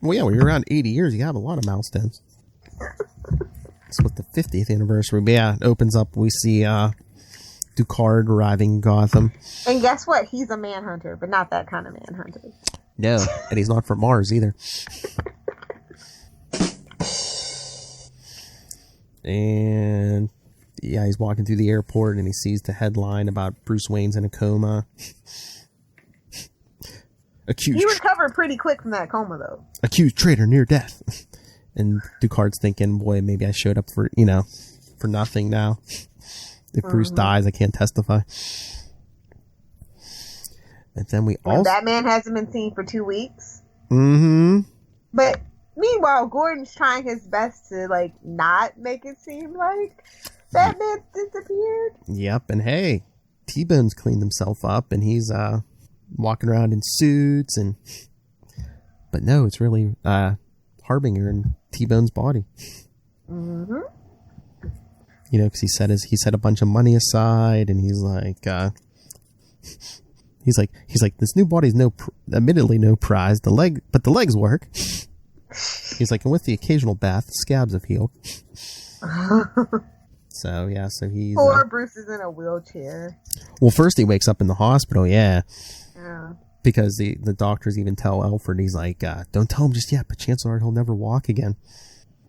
Well, yeah, when you're around 80 years, you have a lot of milestones. It's with the 50th anniversary. But yeah, it opens up. We see Ducard arriving in Gotham. And guess what? He's a manhunter, but not that kind of manhunter. No, and he's not from Mars either. And yeah, he's walking through the airport and he sees the headline about Bruce Wayne's in a coma. Accused. He recovered pretty quick from that coma, though. Accused traitor near death. And Ducard's thinking, boy, maybe I showed up for nothing now. If Bruce dies, I can't testify. And then Batman hasn't been seen for 2 weeks. Mm-hmm. But meanwhile, Gordon's trying his best to, like, not make it seem like Batman disappeared. Yep, and hey, T-Bone's cleaned himself up, and he's walking around in suits, but no, it's really Harbinger in T-Bone's body. Mm-hmm. You know, because he set a bunch of money aside, and he's like, this new body's admittedly no prize. But the legs work. He's like, and with the occasional bath, the scabs have healed. So he's poor Bruce is in a wheelchair. Well, first he wakes up in the hospital. Yeah. Because the doctors even tell Alfred, he's like, don't tell him just yet, but chances are he'll never walk again.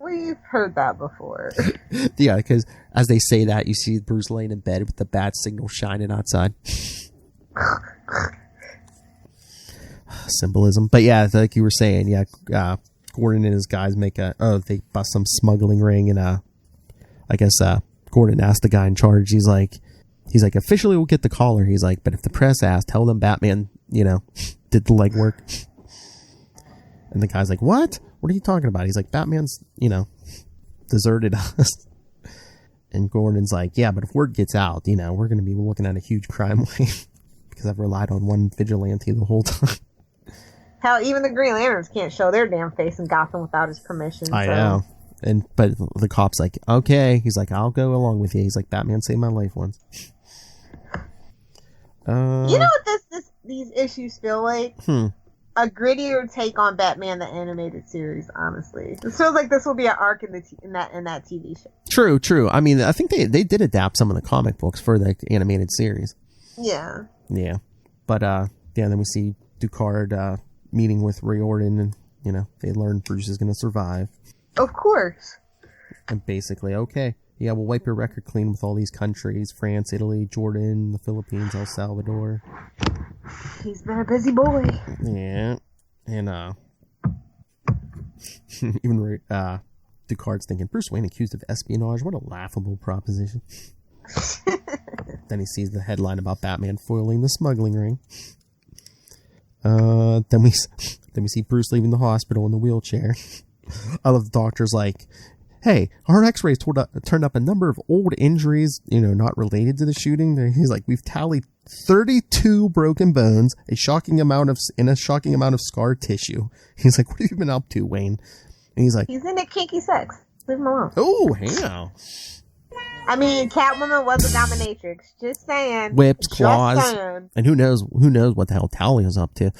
We've heard that before. Yeah, because as they say that, you see Bruce laying in bed with the bat signal shining outside. Symbolism. But yeah, like you were saying, yeah, Gordon and his guys they bust some smuggling ring, and I guess Gordon asked the guy in charge, he's like, officially we'll get the collar. He's like, but if the press asks, tell them Batman, did the legwork. And the guy's like, what? What are you talking about? He's like, Batman's, deserted us. And Gordon's like, yeah, but if word gets out, we're going to be looking at a huge crime wave because I've relied on one vigilante the whole time. Hell, even the Green Lanterns can't show their damn face in Gotham without his permission. I know. But the cop's like, okay. He's like, I'll go along with you. He's like, Batman saved my life once. You know what these issues feel like? A grittier take on Batman the animated series. Honestly, this feels like this will be an arc in that TV show. True. I mean, I think they did adapt some of the comic books for the animated series. Yeah. But then we see Ducard meeting with Riordan, and they learn Bruce is going to survive. Of course. And basically, okay, yeah, we'll wipe your record clean with all these countries: France, Italy, Jordan, the Philippines, El Salvador. He's been a busy boy. Yeah, and even Ducard's thinking, Bruce Wayne accused of espionage. What a laughable proposition. Then he sees the headline about Batman foiling the smuggling ring. Then we see Bruce leaving the hospital in the wheelchair. I love the doctor's like, hey, our x-rays turned up a number of old injuries, not related to the shooting. He's like, we've tallied 32 broken bones, a shocking amount of scar tissue. He's like, what have you been up to, Wayne? And he's like, he's into kinky sex. Leave him alone. Oh, hell. I mean, Catwoman was a dominatrix. Just saying. Whips, claws, and who knows what the hell Talia's up to.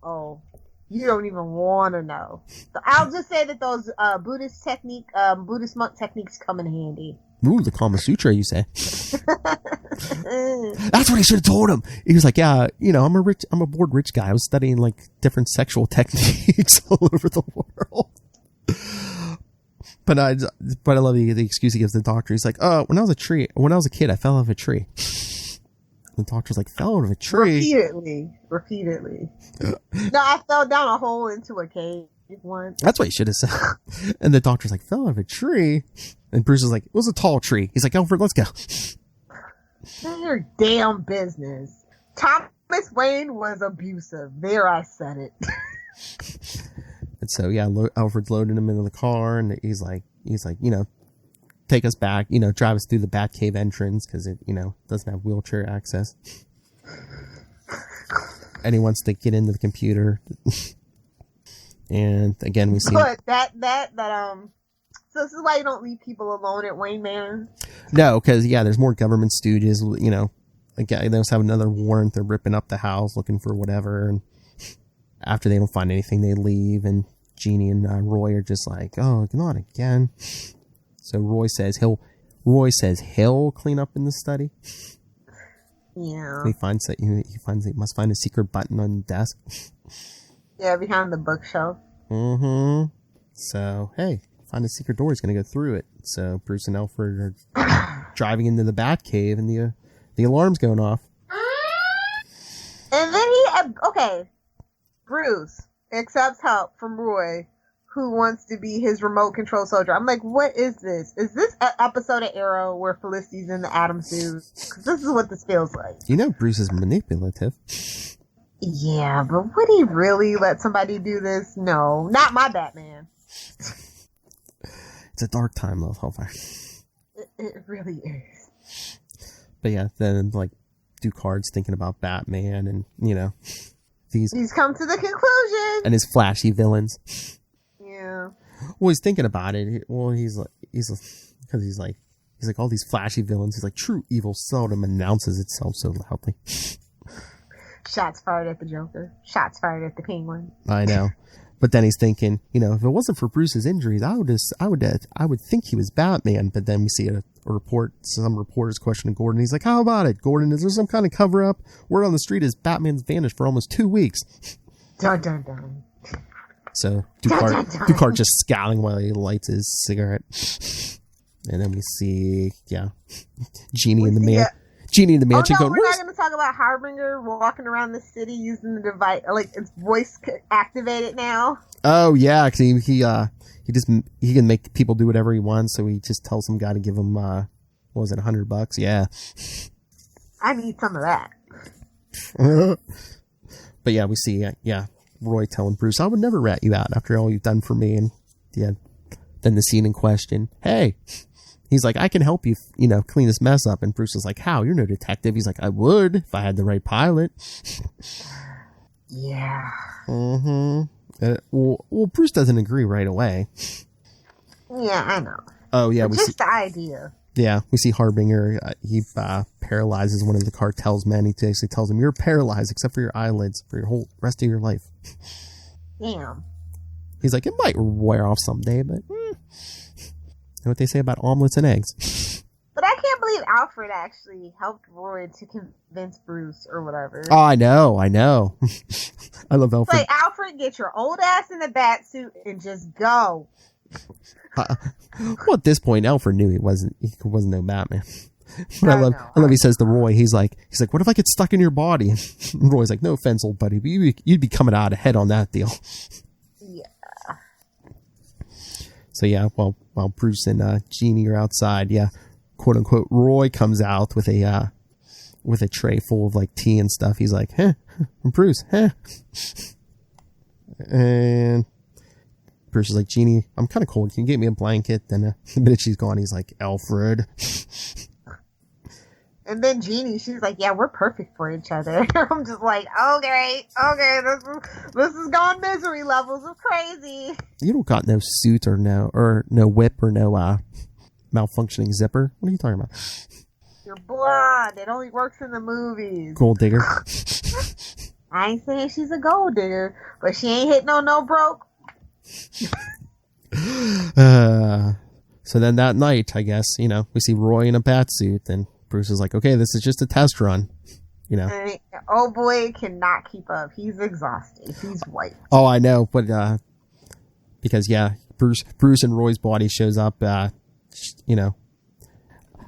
Oh, you don't even want to know. So I'll just say that those Buddhist monk techniques come in handy. Ooh, the Kama Sutra, you say? That's what I should have told him. He was like, yeah, I'm a bored rich guy. I was studying like different sexual techniques all over the world. But I love the excuse he gives the doctor. He's like, when I was a kid, I fell out of a tree. The doctor's like, fell out of a tree? Repeatedly. No, I fell down a hole into a cave once. That's what he should have said. And the doctor's like, fell out of a tree? And Bruce is like, it was a tall tree. He's like, Alfred, let's go. None of your damn business. Thomas Wayne was abusive. There, I said it. And so, yeah, Alfred's loading him into the car, and he's like, take us back, drive us through the Batcave entrance, because it, doesn't have wheelchair access. And he wants to get into the computer. And again, we see... But so this is why you don't leave people alone at Wayne Manor? No, because, there's more government stooges, again, they also have another warrant, they're ripping up the house, looking for whatever, and after they don't find anything, they leave, and Jeannie and Roy are just like, oh, not again. So Roy says he'll clean up in the study. Yeah. He must find a secret button on the desk. Yeah, behind the bookshelf. Mm-hmm. So, hey, find a secret door, he's gonna go through it. So Bruce and Alfred are driving into the Batcave, and the alarm's going off. And then Bruce accepts help from Roy, who wants to be his remote control soldier. I'm like, what is this? Is this an episode of Arrow where Felicity's in the Atom suit? Because this is what this feels like. Bruce is manipulative. Yeah, but would he really let somebody do this? No, not my Batman. It's a dark time, though, Hellfire. It really is. But yeah, then, Ducard's thinking about Batman, and, he's come to the conclusion. And his flashy villains. Yeah. Well, he's thinking about it. Well, he's like, all these flashy villains. He's like, true evil seldom announces itself so loudly. Shots fired at the Joker. Shots fired at the Penguin. I know. But then he's thinking, you know, if it wasn't for Bruce's injuries, I would think he was Batman. But then we see a report, some reporters questioning Gordon. He's like, how about it, Gordon? Is there some kind of cover up? Word on the street is Batman's vanished for almost 2 weeks. Dun, dun, dun. So Ducard just scowling while he lights his cigarette. And then we see, Jeannie in the mansion going, we're not going to talk about Harbinger walking around the city using the device, like it's voice activated now. Oh yeah, because he can make people do whatever he wants, so he just tells some guy to give him what was it, $100? Yeah. I need some of that. But yeah, we see Roy telling Bruce, I would never rat you out after all you've done for me. And then the scene in question, hey, he's like, I can help you, clean this mess up. And Bruce is like, how? You're no detective. He's like, I would if I had the right pilot. Yeah. Mm-hmm. Well, Bruce doesn't agree right away. Yeah, I know. Oh, yeah. Just the idea. Yeah, we see Harbinger. He paralyzes one of the cartel's men. He basically tells him, you're paralyzed except for your eyelids for your whole rest of your life. Damn. He's like, it might wear off someday, but you know what they say about omelets and eggs. But I can't believe Alfred actually helped Roy to convince Bruce or whatever. Oh, I know. I love Alfred. It's like, Alfred, get your old ass in the bat suit and just go. Well, at this point, Alfred knew he wasn't no Batman. But I love he says to Roy, he's like, what if I get stuck in your body? And Roy's like, no offense, old buddy, but you'd be coming out ahead on that deal. Yeah. So while Bruce and Jeannie are outside, quote unquote, Roy comes out with a tray full of like tea and stuff. He's like, Bruce, and Bruce is like, Jeannie, I'm kind of cold. Can you get me a blanket? Then the minute she's gone, he's like, Alfred. And then Jeannie, she's like, yeah, we're perfect for each other. I'm just like, okay, this is going misery levels of crazy. You don't got no suit or no whip or no malfunctioning zipper. What are you talking about? You're blonde. It only works in the movies. Gold digger. I ain't saying she's a gold digger, but she ain't hitting on no broke. So then that night, I guess, we see Roy in a bat suit, and Bruce is like, okay, this is just a test run, And oh boy cannot keep up. He's exhausted. He's white. Oh, I know, but because Bruce and Roy's body shows up,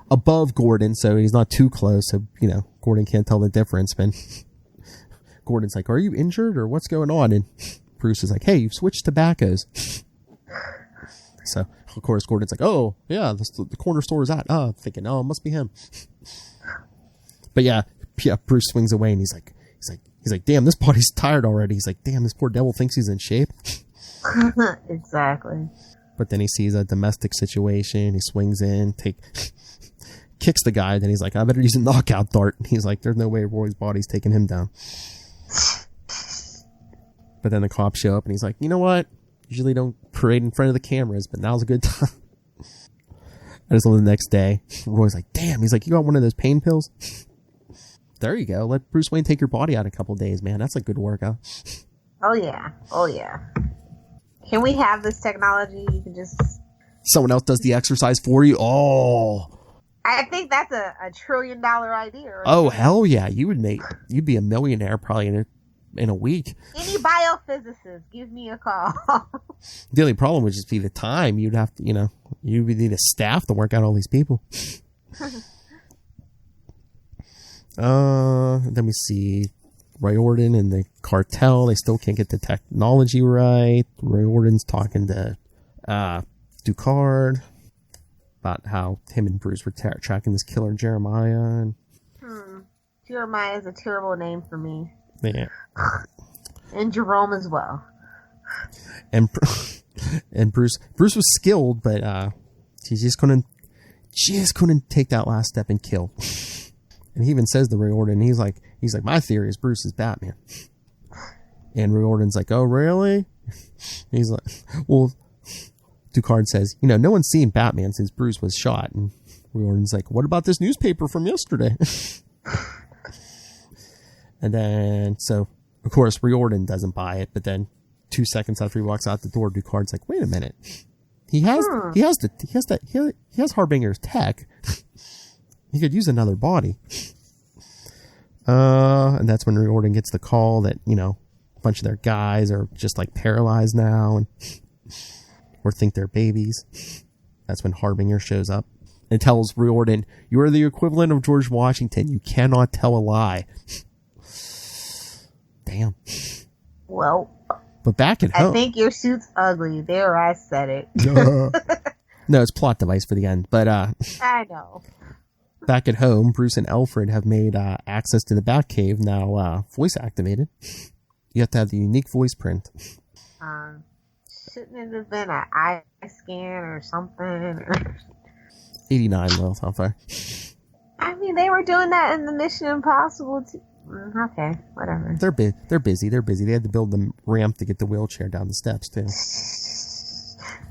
above Gordon, so he's not too close, so Gordon can't tell the difference. But Gordon's like, are you injured or what's going on? And Bruce is like, hey, you've switched tobaccos. So, of course, Gordon's like, oh, yeah, the corner store is at. Oh, thinking, it must be him. But Bruce swings away and he's like, damn, this body's tired already. He's like, damn, this poor devil thinks he's in shape. Exactly. But then he sees a domestic situation. He swings in, kicks the guy. Then he's like, I better use a knockout dart. And he's like, there's no way Roy's body's taking him down. But then the cops show up and he's like, you know what? Usually don't parade in front of the cameras, but now's a good time. And it's on the next day. Roy's like, damn. He's like, you got one of those pain pills? There you go. Let Bruce Wayne take your body out in a couple of days, man. That's a good workout. Oh, yeah. Can we have this technology? You can just... Someone else does the exercise for you? Oh. I think that's a $1 trillion idea. Right? Oh, hell yeah. You'd be a millionaire probably in a week. Any biophysicist, give me a call. The only problem would just be the time. You'd have to, you would need a staff to work out all these people. Then we see Roy Orton and the cartel. They still can't get the technology right. Roy Orton's talking to Ducard about how him and Bruce were tracking this killer Jeremiah. Jeremiah is a terrible name for me. Yeah. And Jerome as well. And Bruce was skilled, but he just couldn't take that last step and kill. And he even says to Roy Orton, he's like, my theory is Bruce is Batman. And Roy Orton's like, oh really? He's like, well, Ducard says, no one's seen Batman since Bruce was shot. And Roy Orton's like, what about this newspaper from yesterday? And then, so, of course, Roy Orton doesn't buy it, but then 2 seconds after he walks out the door, Ducard's like, wait a minute. He has Harbinger's tech. He could use another body. And that's when Riordan gets the call that, a bunch of their guys are just like paralyzed now and or think they're babies. That's when Harbinger shows up and tells Riordan, you are the equivalent of George Washington. You cannot tell a lie. Damn. Well, but back at home, I think your suit's ugly. There, I said it. No, it's plot device for the end. But I know. Back at home, Bruce and Alfred have made access to the Batcave now voice activated. You have to have the unique voice print. Shouldn't it have been an eye scan or something? 89, Lilith, how far? I mean, they were doing that in the Mission Impossible. Okay, whatever. They're busy. They had to build the ramp to get the wheelchair down the steps too.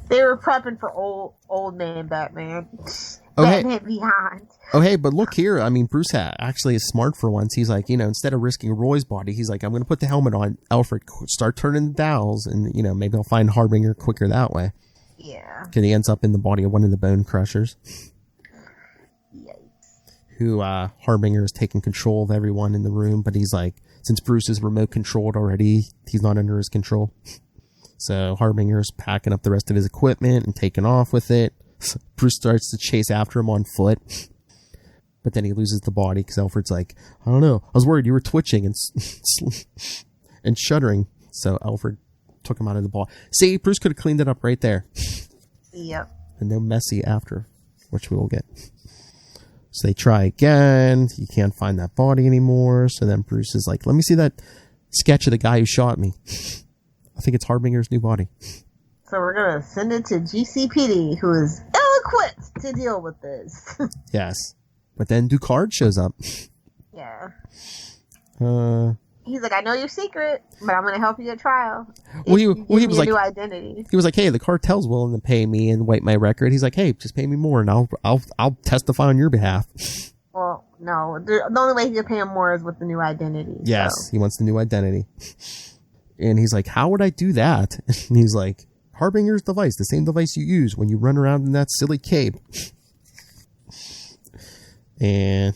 They were prepping for old man Batman. Oh, Batman Beyond. Oh, hey, but look here. I mean, Bruce actually is smart for once. He's like, instead of risking Roy's body, he's like, I'm going to put the helmet on. Alfred, start turning the dials, and, maybe I'll find Harbinger quicker that way. Yeah. Because he ends up in the body of one of the Bone Crushers. Yikes. Who, Harbinger is taking control of everyone in the room, but he's like, since Bruce is remote controlled already, he's not under his control. So Harbinger's packing up the rest of his equipment and taking off with it. Bruce starts to chase after him on foot. But then he loses the body because Alfred's like, I don't know. I was worried you were twitching and shuddering. So Alfred took him out of the ball. See, Bruce could have cleaned it up right there. Yep. And no messy after, which we will get. So they try again. You can't find that body anymore. So then Bruce is like, let me see that sketch of the guy who shot me. I think it's Harbinger's new body. So we're going to send it to GCPD, who is ill-equipped to deal with this. Yes. But then Ducard shows up. Yeah. He's like, I know your secret, but I'm going to help you at trial. He was like, new identity. He was like, hey, the cartel's willing to pay me and wipe my record. He's like, hey, just pay me more and I'll testify on your behalf. Well, no, the only way he can pay him more is with the new identity. Yes, so. He wants the new identity. And he's like, how would I do that? And he's like, Harbinger's device, the same device you use when you run around in that silly cape. And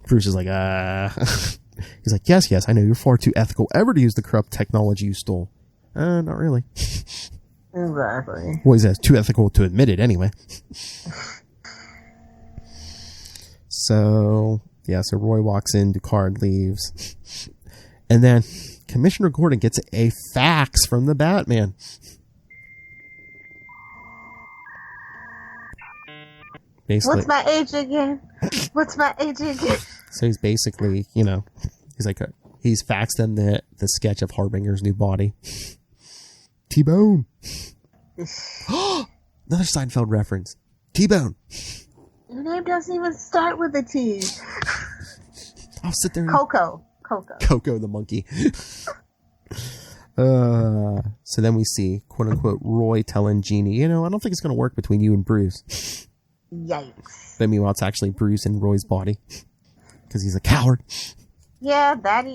Bruce is like, He's like, yes, I know you're far too ethical ever to use the corrupt technology you stole. Not really. Exactly. Well, he says too ethical to admit it anyway. So Roy walks in, Ducard leaves. And then Commissioner Gordon gets a fax from the Batman. Basically, what's my age again? So he's basically, he's like, he's faxed them the sketch of Harbinger's new body. T-Bone. Another Seinfeld reference. T-Bone. Your name doesn't even start with a T. I'll sit there. Coco the monkey. So then we see, quote unquote, Roy telling Jeannie, I don't think it's going to work between you and Bruce. Yikes. But meanwhile, it's actually Bruce in Roy's body. Because he's a coward. Yeah,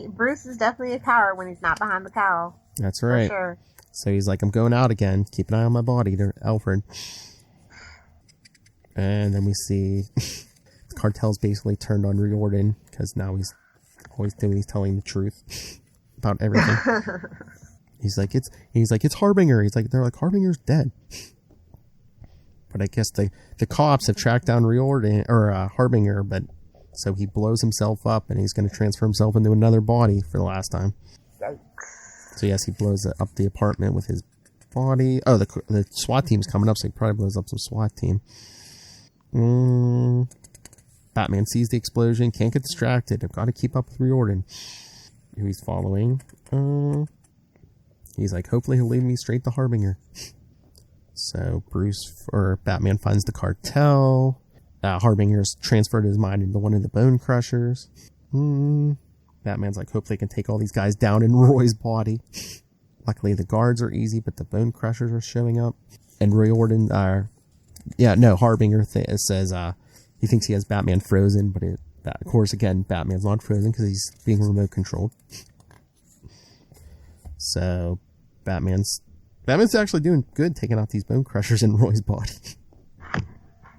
Bruce is definitely a coward when he's not behind the cowl. That's right. For sure. So he's like, I'm going out again. Keep an eye on my body there, Alfred. And then we see the cartel's basically turned on Riordan because now he's telling the truth about everything. He's like, it's Harbinger. They're like, Harbinger's dead. But I guess the cops have tracked down Riordan or Harbinger, but so he blows himself up and he's going to transfer himself into another body for the last time. So yes, he blows up the apartment with his body. Oh, the SWAT team's coming up, so he probably blows up some SWAT team. Batman sees the explosion, can't get distracted. I've got to keep up with Riordan, who he's following. He's like, hopefully he'll lead me straight to Harbinger. So Batman finds the cartel. Harbinger's transferred his mind into one of the Bone Crushers. Batman's like, hopefully they can take all these guys down in Roy's body. Luckily the guards are easy, but the Bone Crushers are showing up. And Harbinger says he thinks he has Batman frozen, but of course, again, Batman's not frozen because he's being remote controlled. So Batman's actually doing good taking out these bone crushers in Roy's body.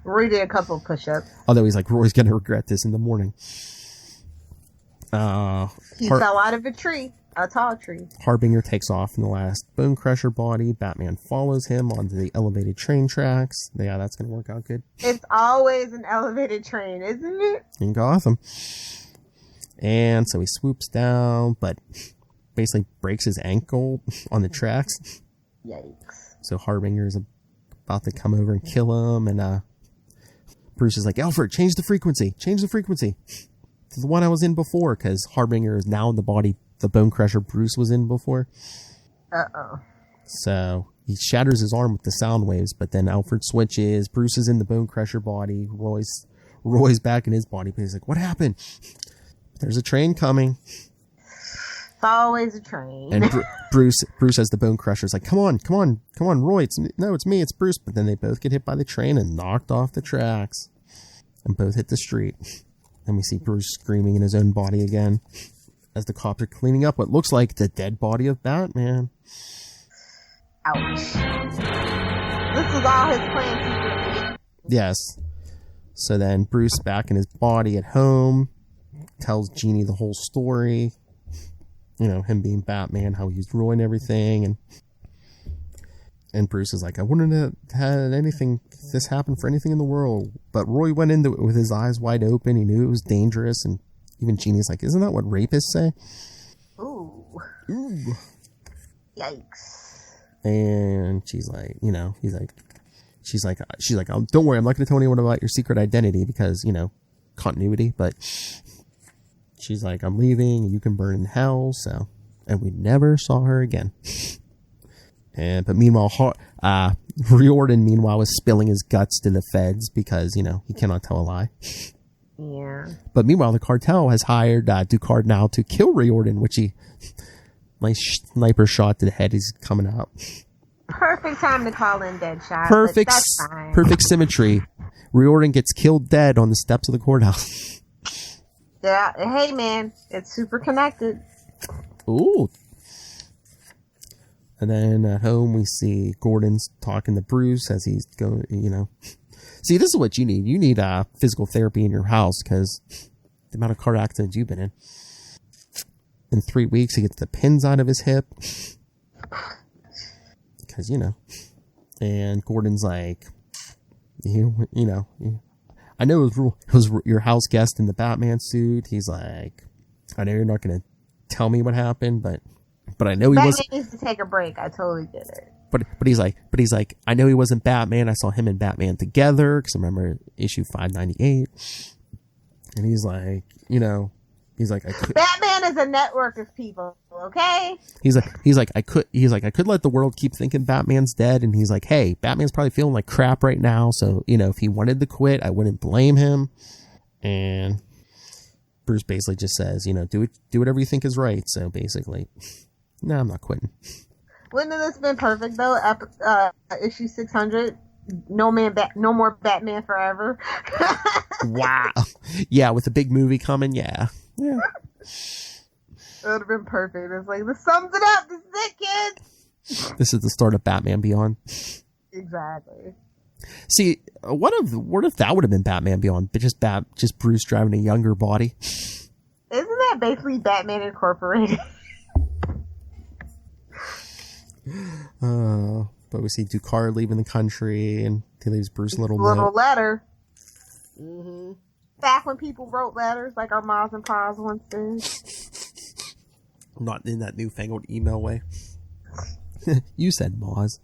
Roy did a couple push-ups. Although he's like, Roy's going to regret this in the morning. He fell out of a tree. A tall tree. Harbinger takes off in the last bone crusher body. Batman follows him onto the elevated train tracks. Yeah, that's going to work out good. It's always an elevated train, isn't it? In Gotham. And so he swoops down, but basically breaks his ankle on the tracks. Yikes. So Harbinger is about to come over and kill him, and Bruce is like, Alfred, change the frequency to the one I was in before, because Harbinger is now in the body the bone crusher Bruce was in before. Uh-oh. So he shatters his arm with the sound waves, but then Alfred switches. Bruce is in the bone crusher body. Roy's back in his body, but he's like, what happened? There's a train coming. It's always a train. And Bruce as the bone crusher is like, come on, Roy. It's me, it's Bruce. But then they both get hit by the train and knocked off the tracks. And both hit the street. And we see Bruce screaming in his own body again as the cops are cleaning up what looks like the dead body of Batman. Ouch. This is all his plan. Yes. So then Bruce, back in his body at home, tells Jeannie the whole story. You know, him being Batman, how he's ruined everything. And Bruce is like, I wouldn't have had this happen for anything in the world. But Roy went into it with his eyes wide open. He knew it was dangerous. And even Jeannie's like, isn't that what rapists say? Ooh. Yikes. And she's like, she's like, oh, don't worry, I'm not going to tell anyone about your secret identity because, continuity. But she's like, I'm leaving and you can burn in hell. So, and we never saw her again. But meanwhile, Riordan meanwhile was spilling his guts to the feds because, he cannot tell a lie. Yeah. But meanwhile, the cartel has hired Ducard now to kill Riordan, which nice sniper shot to the head is coming out. Perfect time to call in Deadshot. Perfect, that's fine. Perfect symmetry. Riordan gets killed dead on the steps of the courthouse. Yeah. Hey, man, it's super connected. Ooh. And then at home, we see Gordon's talking to Bruce as he's going, See, this is what you need. You need physical therapy in your house because the amount of car accidents you've been in. In 3 weeks, he gets the pins out of his hip. Because, And Gordon's like, I know it was your house guest in the Batman suit. He's like, I know you're not going to tell me what happened, but I know he wasn't. Batman needs to take a break. I totally get it. But he's like, I know he wasn't Batman. I saw him and Batman together because I remember issue 598. And he's like, Batman is a network of people, okay? He's like, I could let the world keep thinking Batman's dead. And he's like, hey, Batman's probably feeling like crap right now. So, if he wanted to quit, I wouldn't blame him. And Bruce basically just says, do whatever you think is right. So basically, no, I'm not quitting. Wouldn't this have been perfect though? Issue 600, no more Batman forever. Wow. Yeah, with the big movie coming, yeah. It would have been perfect. It's like, this sums it up. This is it, kids. This is the start of Batman Beyond. Exactly. See, what if that would have been Batman Beyond, but just Bruce driving a younger body? Isn't that basically Batman Incorporated? But we see Ducard leaving the country, and he leaves Bruce a little letter. Mm-hmm. Back when people wrote letters like our moms and pa's once did. Not in that newfangled email way. You said Moz.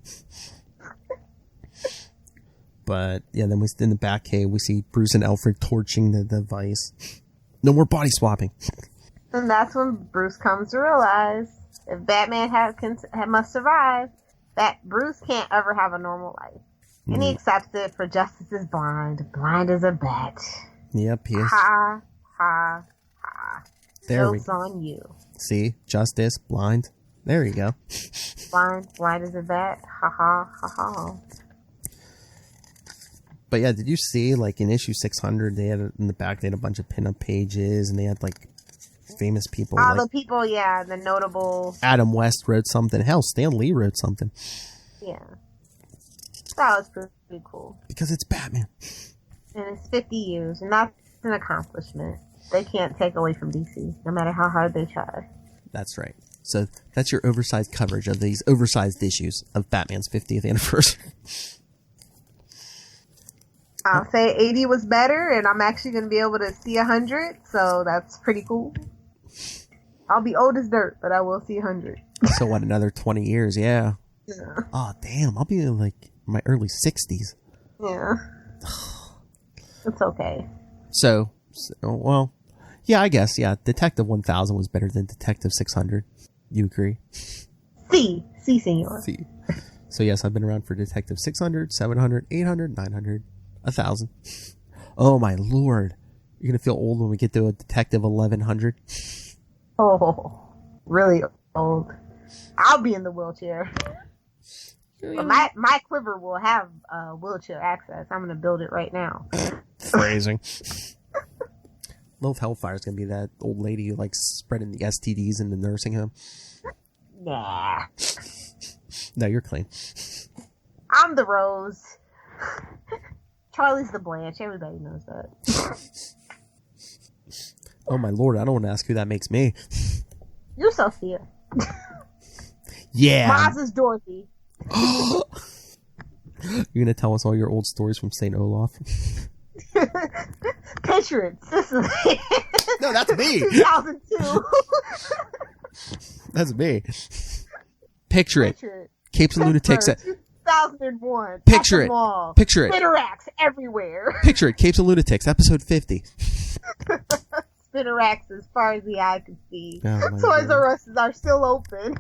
But yeah, then in the Batcave we see Bruce and Alfred torching the device. No more body swapping. And that's when Bruce comes to realize if Batman must survive, that Bruce can't ever have a normal life. And he accepts it, for justice is blind. Blind as a bat. Yep, he is. Ha, ha, ha. There we go. Joke's on you. See? Justice, blind. There you go. Blind as a bat. Ha, ha, ha, ha. But yeah, did you see, like, in issue 600, they had, in the back, they had a bunch of pinup pages, and they had, like, famous people. All like the people, yeah, the notable. Adam West wrote something. Hell, Stan Lee wrote something. Yeah. That was pretty cool. Because it's Batman. And it's 50 years, and that's an accomplishment. They can't take away from DC, no matter how hard they try. That's right. So that's your oversized coverage of these oversized issues of Batman's 50th anniversary. I'll say 80 was better, and I'm actually going to be able to see 100, so that's pretty cool. I'll be old as dirt, but I will see 100. So what, another 20 years, yeah. Oh, damn, I'll be in, like, my early 60s. Yeah. It's okay. So, well, yeah, I guess, yeah, Detective 1000 was better than Detective 600. You agree? Si, senor. See. So, yes, I've been around for Detective 600, 700, 800, 900, 1,000. Oh, my lord. You're going to feel old when we get to a Detective 1100. Oh, really old. I'll be in the wheelchair. But my quiver will have wheelchair access. I'm going to build it right now. Phrasing. Lilith Hellfire's going to be that old lady who likes spreading the STDs in the nursing home. Nah. No, you're clean. I'm the Rose. Charlie's the Blanche. Everybody knows that. Oh, my lord. I don't want to ask who that makes me. You're Sophia. Yeah. Maz is Dorothy. You're going to tell us all your old stories from St. Olaf? Picture it, Sicily. No, that's me. 2002. That's me. Picture it. Capes and Lunatics. 2001. Picture it. Mall. Picture it. Spinnerax everywhere. Picture it. Capes and Lunatics, episode 50. Spinnerax as far as the eye can see. Oh, Toys R Us are still open.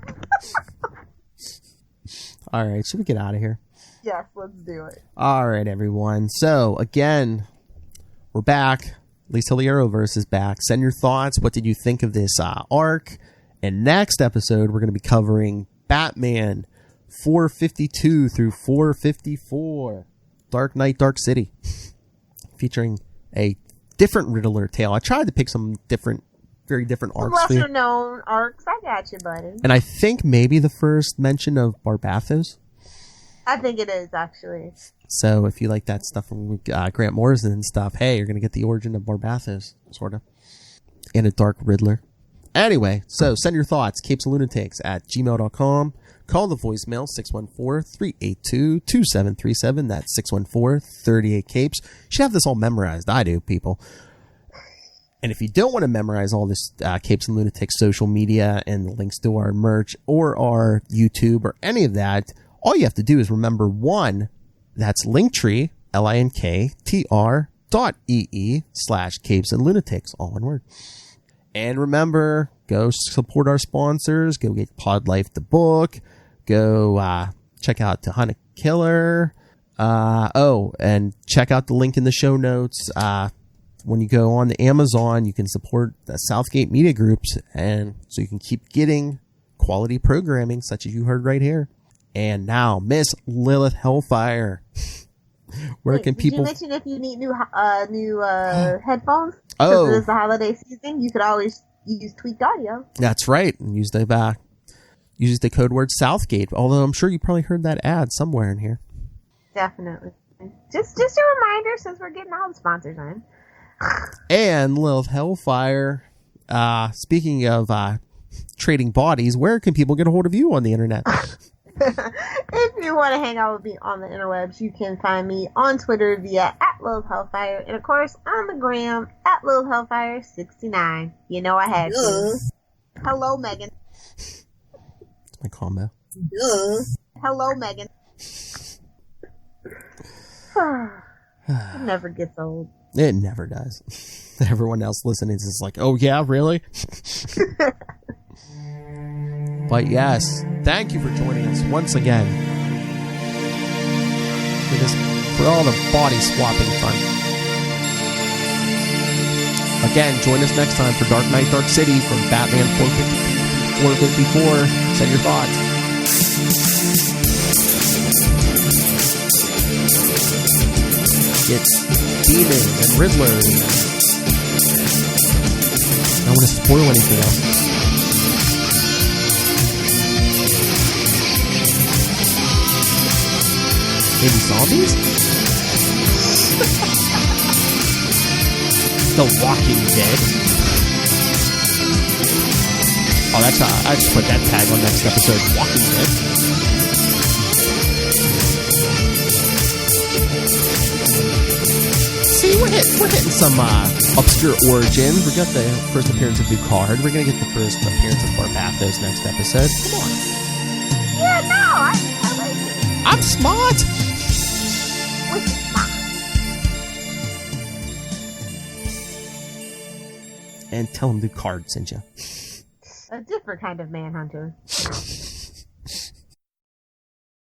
All right, should we get out of here? Yes, let's do it. All right, everyone. So, again, we're back. At least till the Arrowverse is back. Send your thoughts. What did you think of this arc? And next episode, we're going to be covering Batman 452 through 454. Dark Knight, Dark City. Featuring a different Riddler tale. I tried to pick some very different arcs. Lesser known arcs. I got you, buddy. And I think maybe the first mention of Barbathos. I think it is, actually. So if you like that stuff from Grant Morrison and stuff, hey, you're going to get the origin of Barbathos, sort of. And a Dark Riddler. Anyway, so send your thoughts, capesandlunatics at gmail.com. Call the voicemail, 614-382-2737. That's 614-38-CAPES. You should have this all memorized. I do, people. And if you don't want to memorize all this Capes and Lunatics social media and the links to our merch or our YouTube or any of that, all you have to do is remember one, that's Linktree, linktr.ee/Capes and Lunatics, all one word. And remember, go support our sponsors, go get Pod Life the book, go check out To Hunt a Killer, and check out the link in the show notes. When you go on to Amazon, you can support the Southgate Media Groups, and so you can keep getting quality programming such as you heard right here. And now, Miss Lilith Hellfire. Where can people... Did you mention if you need new headphones? Oh. Because it is the holiday season, you could always use Tweaked Audio. That's right. And use the code word Southgate. Although I'm sure you probably heard that ad somewhere in here. Definitely. Just a reminder, since we're getting all the sponsors in. And Lilith Hellfire, speaking of trading bodies, where can people get a hold of you on the internet? If you want to hang out with me on the interwebs, you can find me on Twitter via @LilithHellfire, and of course on the gram @LilithHellfire69. You know I had to. Hello, Megan. That's my combo. Hello, Megan. It never gets old. It never does. Everyone else listening is just like, oh yeah, really? But yes, thank you for joining us once again for all the body swapping fun. Again, join us next time for Dark Knight, Dark City from Batman 454. Send your thoughts. Get Demon and Riddler. don't want to spoil anything else. Maybe zombies? The Walking Dead. Oh, that's I just put that tag on next episode. Walking Dead. See, we're hitting some obscure origins. We got the first appearance of Ducard. We're gonna get the first appearance of Barbathos next episode. Come on. Yeah, no, I like it. I'm smart. Which is smart. And tell him Ducard sent you. A different kind of manhunter.